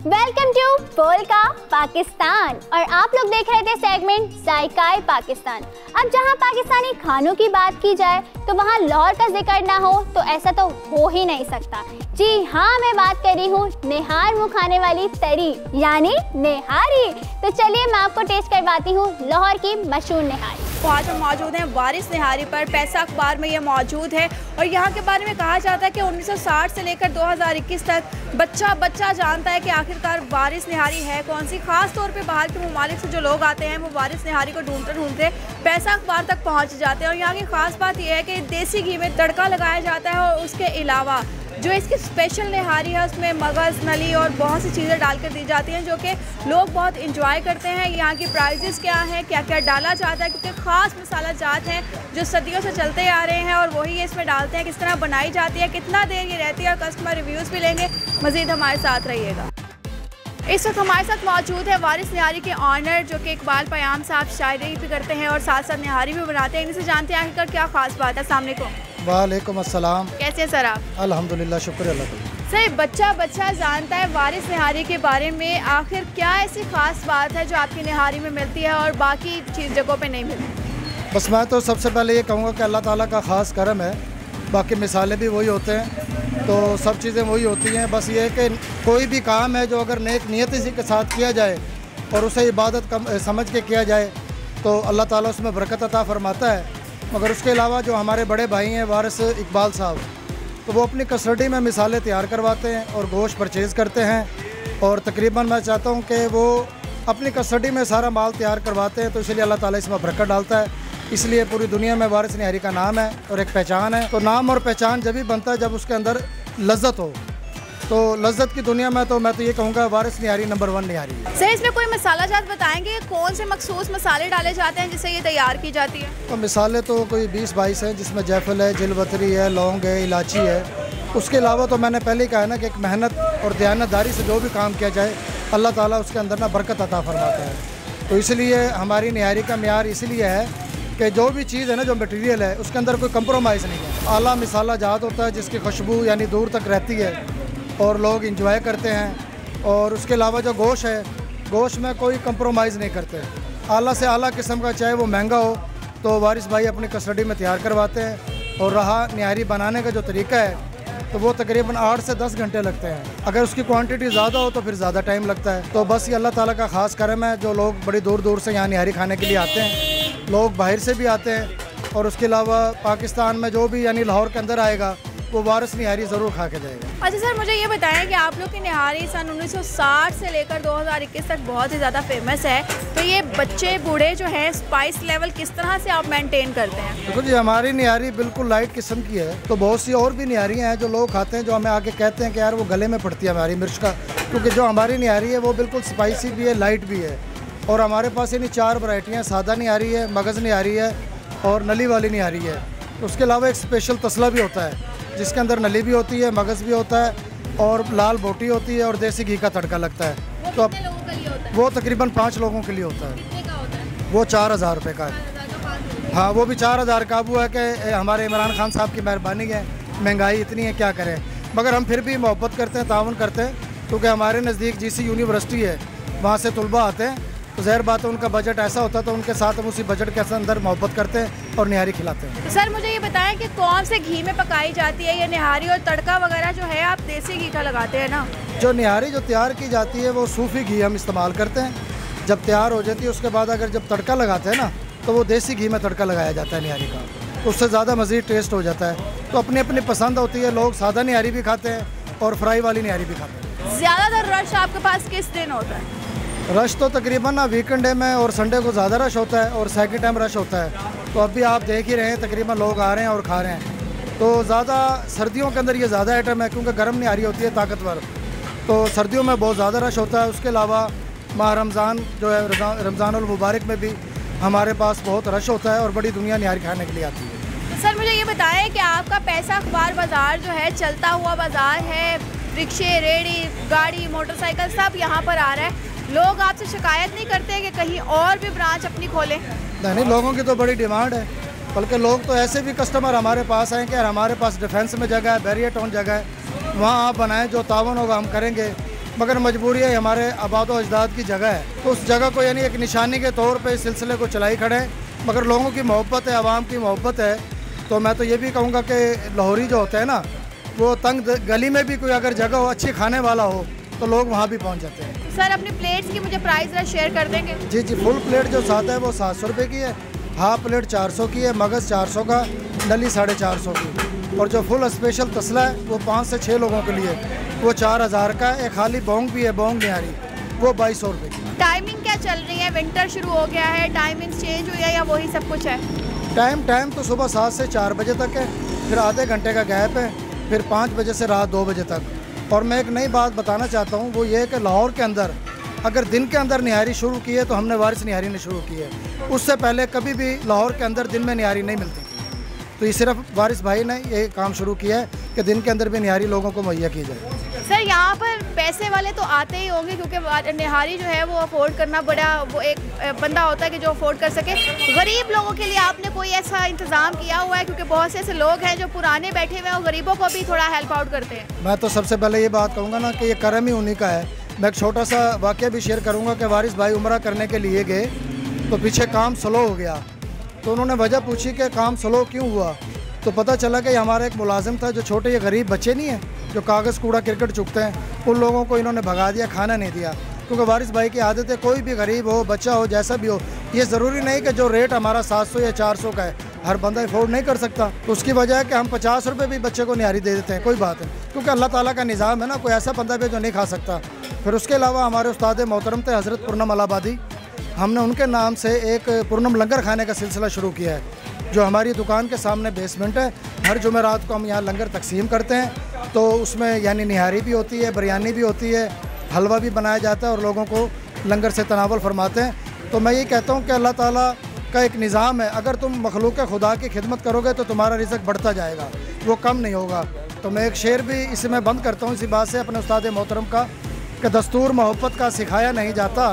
वेलकम टू पोल का पाकिस्तान, और आप लोग देख रहे थे सेगमेंट जायकाए पाकिस्तान। अब जहां पाकिस्तानी खानों की बात की जाए तो वहां लाहौर का जिक्र ना हो तो ऐसा तो हो ही नहीं सकता। जी हाँ, मैं बात कर रही हूँ निहार मुँह खाने वाली तरी यानी निहारी। तो चलिए मैं आपको टेस्ट करवाती हूँ लाहौर की मशहूर निहारी। तो आज हम मौजूद हैं वारिस निहारी पर, पैसा अखबार में ये मौजूद है, और यहाँ के बारे में कहा जाता है कि 1960 से लेकर 2021 तक बच्चा बच्चा जानता है कि आखिरकार वारिस निहारी है कौन सी। खास तौर पे बाहर के ममालिक से जो लोग आते हैं वो वारिस निहारी को ढूंढते ढूंढते पैसा अखबार तक पहुँच जाते हैं। और यहाँ की खास बात यह है कि देसी घी में तड़का लगाया जाता है, और उसके अलावा जो इसकी स्पेशल निहारी है उसमें मगज़, नली और बहुत सी चीज़ें डालकर दी जाती हैं जो कि लोग बहुत इंजॉय करते हैं। यहाँ की प्राइसेस क्या हैं, क्या क्या डाला जाता है, क्योंकि ख़ास मसाला जात हैं जो सदियों से चलते आ रहे हैं और वही इसमें डालते हैं। किस तरह बनाई जाती है, कितना देर ये रहती है, और कस्टमर रिव्यूज़ भी लेंगे। मज़ीद हमारे साथ रहिएगा। इस वक्त हमारे साथ मौजूद है वारिस निहारी के ऑनर जो कि इकबाल पयाम साहब, शायरी भी करते हैं और साथ साथ निहारी भी बनाते हैं। इनसे जानते हैं आखिरकार क्या खास बात है। अस्सलाम वालेकुम। वालेकुम अस्सलाम। कैसे हैं सर आप? अल्हम्दुलिल्लाह, शुक्र अल्लाह का। सर बच्चा बच्चा जानता है वारिस निहारी के बारे में, आखिर क्या ऐसी खास बात है जो आपकी निहारी में मिलती है और बाकी चीज़ जगहों पे नहीं मिलती? बस मैं तो सबसे पहले ये कहूँगा कि अल्लाह ताला का ख़ास करम है, बाकी मिसालें भी वही होते हैं, तो सब चीज़ें वही होती हैं। बस ये कि कोई भी काम है जो अगर नेक नियत इसी के साथ किया जाए और उसे इबादत समझ के किया जाए तो अल्लाह ताला उसमें बरकत अता फरमाता है। मगर उसके अलावा जो हमारे बड़े भाई हैं वारिस इकबाल साहब, तो वो अपनी कस्टडी में मिसालें तैयार करवाते हैं और गोश्त परचेज़ करते हैं। और तकरीबन मैं चाहता हूँ कि वो अपनी कस्टडी में सारा माल तैयार करवाते हैं, तो इसलिए अल्लाह ताला इसमें बरकत डालता है। इसलिए पूरी दुनिया में वारिस निहारी का नाम है और एक पहचान है। तो नाम और पहचान जब भी बनता है जब उसके अंदर लज्जत हो, तो लज्जत की दुनिया में तो मैं तो ये कहूँगा वारिस निहारी नंबर 1 निहारी है। सर इसमें कोई मसाला जात बताएंगे, कौन से मखसूस मसाले डाले जाते हैं जिससे ये तैयार की जाती है? तो मिसाले तो कोई 20-22 हैं, जिसमें जायफल है, जिलवतरी है, लौंग है, इलायची है। उसके अलावा तो मैंने पहले ही कहा ना कि एक मेहनत और दयानतदारी से जो भी काम किया जाए अल्लाह ताला उसके अंदर ना बरकत अता फरमाता है। तो इसलिए हमारी निहारी का म्यार इसलिए है कि जो भी चीज़ है ना, जो मटेरियल है, उसके अंदर कोई कंप्रोमाइज़ नहीं है। आला मिसाला जात होता है जिसकी खुशबू यानी दूर तक रहती है और लोग इंजॉय करते हैं। और उसके अलावा जो गोश्त है, गोश्त में कोई कंप्रोमाइज़ नहीं करते। आला से आला किस्म का, चाहे वो महंगा हो, तो वारिस भाई अपनी कस्टडी में तैयार करवाते हैं। और रहा निहारी बनाने का जो तरीका है, तो वो तकरीबन 8 से 10 घंटे लगते हैं। अगर उसकी क्वांटिटी ज़्यादा हो तो फिर ज़्यादा टाइम लगता है। तो बस ये अल्लाह ताला का ख़ास करम है, जो लोग बड़ी दूर दूर से यहाँ निहारी खाने के लिए आते हैं। लोग बाहर से भी आते हैं और उसके अलावा पाकिस्तान में जो भी यानी लाहौर के अंदर आएगा वो वारिस निहारी ज़रूर खा के जाएगा। अच्छा सर, मुझे ये बताएं कि आप लोग की निहारी सन 1960 से लेकर 2021 तक बहुत ही ज़्यादा फेमस है, तो ये बच्चे बूढ़े जो हैं स्पाइस लेवल किस तरह से आप मेंटेन करते हैं? देखो जी, हमारी निहारी बिल्कुल लाइट किस्म की है। तो बहुत सी और भी निहारियाँ हैं जो लोग खाते हैं, जो हमें आके कहते हैं कि यार वो गले में पड़ती है हमारी मिर्च का, क्योंकि जो हमारी निहारी है वो बिल्कुल स्पाइसी भी है, लाइट भी है। और हमारे पास यानी 4 वैरायटियाँ, सादा निहारी है, मगज़ निहारी है और नली वाली निहारी है। उसके अलावा एक स्पेशल तसला भी होता है जिसके अंदर नली भी होती है, मगज़ भी होता है और लाल बोटी होती है और देसी घी का तड़का लगता है। तो अब वो तकरीबन 5 लोगों के लिए होता है। वो 4000 रुपये का है। हाँ, वो भी 4000 काबू है कि हमारे इमरान खान साहब की मेहरबानी है, महंगाई इतनी है क्या करें। मगर हम फिर भी मोहब्बत करते हैं, ताउन करते हैं, क्योंकि हमारे नज़दीक GC यूनिवर्सिटी है, वहाँ से तलबा आते हैं। तो ज़ाहिर बात है उनका बजट ऐसा होता है, तो उनके साथ हम उसी बजट के अंदर मोहब्बत करते हैं और निहारी खिलाते हैं। तो सर मुझे ये बताएं कि कौन से घी में पकाई जाती है ये निहारी, और तड़का वगैरह जो है आप देसी घी का लगाते हैं ना? जो निहारी जो तैयार की जाती है वो सूफी घी हम इस्तेमाल करते हैं। जब तैयार हो जाती है उसके बाद अगर जब तड़का लगाते हैं ना, तो वो देसी घी में तड़का लगाया जाता है निहारी का, तो उससे ज़्यादा मज़ीद टेस्ट हो जाता है। तो अपनी अपनी पसंद होती है, लोग सादा निहारी भी खाते हैं और फ्राई वाली निहारी भी खाते हैं। ज़्यादातर रश आपके पास किस दिन होता है? रश तो तकरीबन ना वीकेंड में और संडे को ज़्यादा रश होता है और सेकंड टाइम रश होता है। तो अभी आप देख ही रहे हैं तकरीबन लोग आ रहे हैं और खा रहे हैं। तो ज़्यादा सर्दियों के अंदर ये ज़्यादा आइटम है, क्योंकि गर्म निहारी होती है ताकतवर, तो सर्दियों में बहुत ज़्यादा रश होता है। उसके अलावा माह रमज़ान जो है, रमज़ानुल मुबारक में भी हमारे पास बहुत रश होता है और बड़ी दुनिया निहारी खाने के लिए आती है। तो सर मुझे ये बताएं कि आपका पैसा अखबार बाज़ार जो है चलता हुआ बाज़ार है, रिक्शे, रेडी, गाड़ी, मोटरसाइकिल सब यहाँ पर आ रहा है, लोग आपसे शिकायत नहीं करते कि कहीं और भी ब्रांच अपनी खोलें? नहीं, लोगों की तो बड़ी डिमांड है, बल्कि लोग तो ऐसे भी कस्टमर हमारे पास हैं कि हमारे पास डिफेंस में जगह है, बैरियर टाउन जगह है, वहाँ आप बनाएं, जो तावन होगा हम करेंगे। मगर मजबूरी है, हमारे आबाद व अजदाद की जगह है, तो उस जगह को यानी एक निशानी के तौर पर इस सिलसिले को चलाई खड़े हैं। मगर लोगों की मोहब्बत है, आवाम की मोहब्बत है, तो मैं तो ये भी कहूँगा कि लाहौरी जो होता है ना, वो तंग गली में भी कोई अगर जगह हो, अच्छी खाने वाला हो, तो लोग वहाँ भी पहुँच जाते हैं। सर अपनी प्लेट्स की मुझे प्राइस जरा शेयर कर देंगे? जी, फुल प्लेट जो साथ है वो 700 रुपये की है, हाफ प्लेट 400 की है, मगज़ 400 का, नली 450 की, और जो फुल स्पेशल तसला है वो 5 से 6 लोगों के लिए, वो 4000 का है। एक खाली बोंग भी है, बोंग निहारी, वो 2200 रुपये की। टाइमिंग क्या चल रही है? विंटर शुरू हो गया है, टाइमिंग चेंज हुई है या वही सब कुछ है? टाइम तो सुबह 7 से 4 बजे तक है, फिर आधे घंटे का गैप है, फिर 5 बजे से रात 2 बजे तक। और मैं एक नई बात बताना चाहता हूँ, वो ये है कि लाहौर के अंदर अगर दिन के अंदर निहारी शुरू की है तो हमने वारिस निहारी ने शुरू की है। उससे पहले कभी भी लाहौर के अंदर दिन में निहारी नहीं मिलती थी, तो ये सिर्फ वारिस भाई ने ये काम शुरू किया है कि दिन के अंदर भी निहारी लोगों को मुहैया की जाए। सर यहाँ पर पैसे वाले तो आते ही होंगे, क्योंकि निहारी जो है वो अफोर्ड करना बड़ा, वो एक बंदा होता है कि जो अफोर्ड कर सके। गरीब लोगों के लिए आपने कोई ऐसा इंतज़ाम किया हुआ है? क्योंकि बहुत से ऐसे लोग हैं जो पुराने बैठे हुए हैं और गरीबों को भी थोड़ा हेल्प आउट करते हैं। मैं तो सबसे पहले ये बात कहूँगा ना कि ये करम ही उन्हीं का है। मैं एक छोटा सा वाक़या भी शेयर करूँगा कि वारिस भाई उम्रा करने के लिए गए तो पीछे काम स्लो हो गया, तो उन्होंने वजह पूछी कि काम स्लो क्यों हुआ, तो पता चला कि हमारा एक मुलाजिम था, जो छोटे ये गरीब बच्चे नहीं हैं जो कागज़ कूड़ा क्रिकेट चुगते हैं, उन लोगों को इन्होंने भगा दिया, खाना नहीं दिया। क्योंकि वारिस भाई की आदत है, कोई भी गरीब हो, बच्चा हो, जैसा भी हो, ये ज़रूरी नहीं कि जो रेट हमारा 700 या 400 का है हर बंदा अफोर्ड नहीं कर सकता। तो उसकी वजह है कि हम 50 रुपये भी बच्चे को निहारी दे देते हैं, कोई बात नहीं, क्योंकि अल्लाह ताला का निज़ाम है ना, कोई ऐसा बंदा भी जो नहीं खा सकता। फिर उसके अलावा हमारे उस्ताद मोहतरम थे हज़रत पूनम अलाहाबादी, हमने उनके नाम से एक पूनम लंगर खाने का सिलसिला शुरू किया है, जो हमारी दुकान के सामने बेसमेंट है। हर जुमेरात को हम यहाँ लंगर तकसीम करते हैं, तो उसमें यानी निहारी भी होती है, बिरयानी भी होती है, हलवा भी बनाया जाता है और लोगों को लंगर से तनावल फरमाते हैं। तो मैं ये कहता हूँ कि अल्लाह ताला का एक निज़ाम है, अगर तुम मखलूक खुदा की खिदमत करोगे तो तुम्हारा रिज़्क बढ़ता जाएगा, वो कम नहीं होगा। तो मैं एक शेर भी इसमें बंद करता हूँ इसी बात से अपने उस्ताद मोहतरम का, कि दस्तूर मोहब्बत का सिखाया नहीं जाता,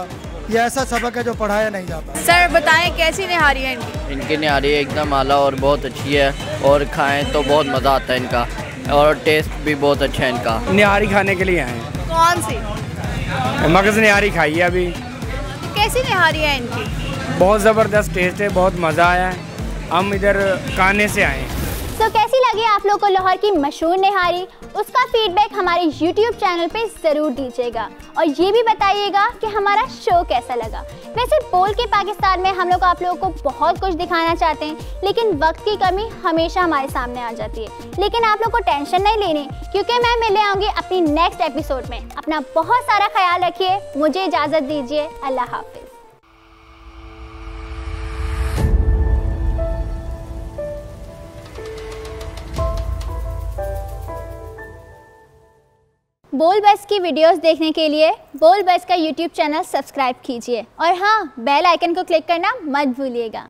ये ऐसा सबक है जो पढ़ाया नहीं जाता। सर बताएं कैसी निहारी है इनकी? इनकी निहारी एकदम आला और बहुत अच्छी है, और खाएं तो बहुत मज़ा आता है इनका, और टेस्ट भी बहुत अच्छा है इनका। निहारी खाने के लिए आए। कौन सी? मगज़ निहारी खाई है अभी। कैसी निहारी है इनकी? बहुत ज़बरदस्त टेस्ट है, बहुत मज़ा आया है। हम इधर काने से आए हैं। तो कैसी लगी आप लोग को लाहौर की मशहूर निहारी? उसका फीडबैक हमारे YouTube चैनल पे ज़रूर दीजिएगा, और ये भी बताइएगा कि हमारा शो कैसा लगा। वैसे बोल के पाकिस्तान में हम लोग आप लोगों को बहुत कुछ दिखाना चाहते हैं, लेकिन वक्त की कमी हमेशा हमारे सामने आ जाती है। लेकिन आप लोग को टेंशन नहीं लेनी, क्योंकि मैं मिलने आऊँगी अपनी नेक्स्ट एपिसोड में। अपना बहुत सारा ख्याल रखिए, मुझे इजाज़त दीजिए, अल्लाह हाफिज़। बोल बस की वीडियोस देखने के लिए बोल बस का YouTube चैनल सब्सक्राइब कीजिए, और हाँ, बेल आइकन को क्लिक करना मत भूलिएगा।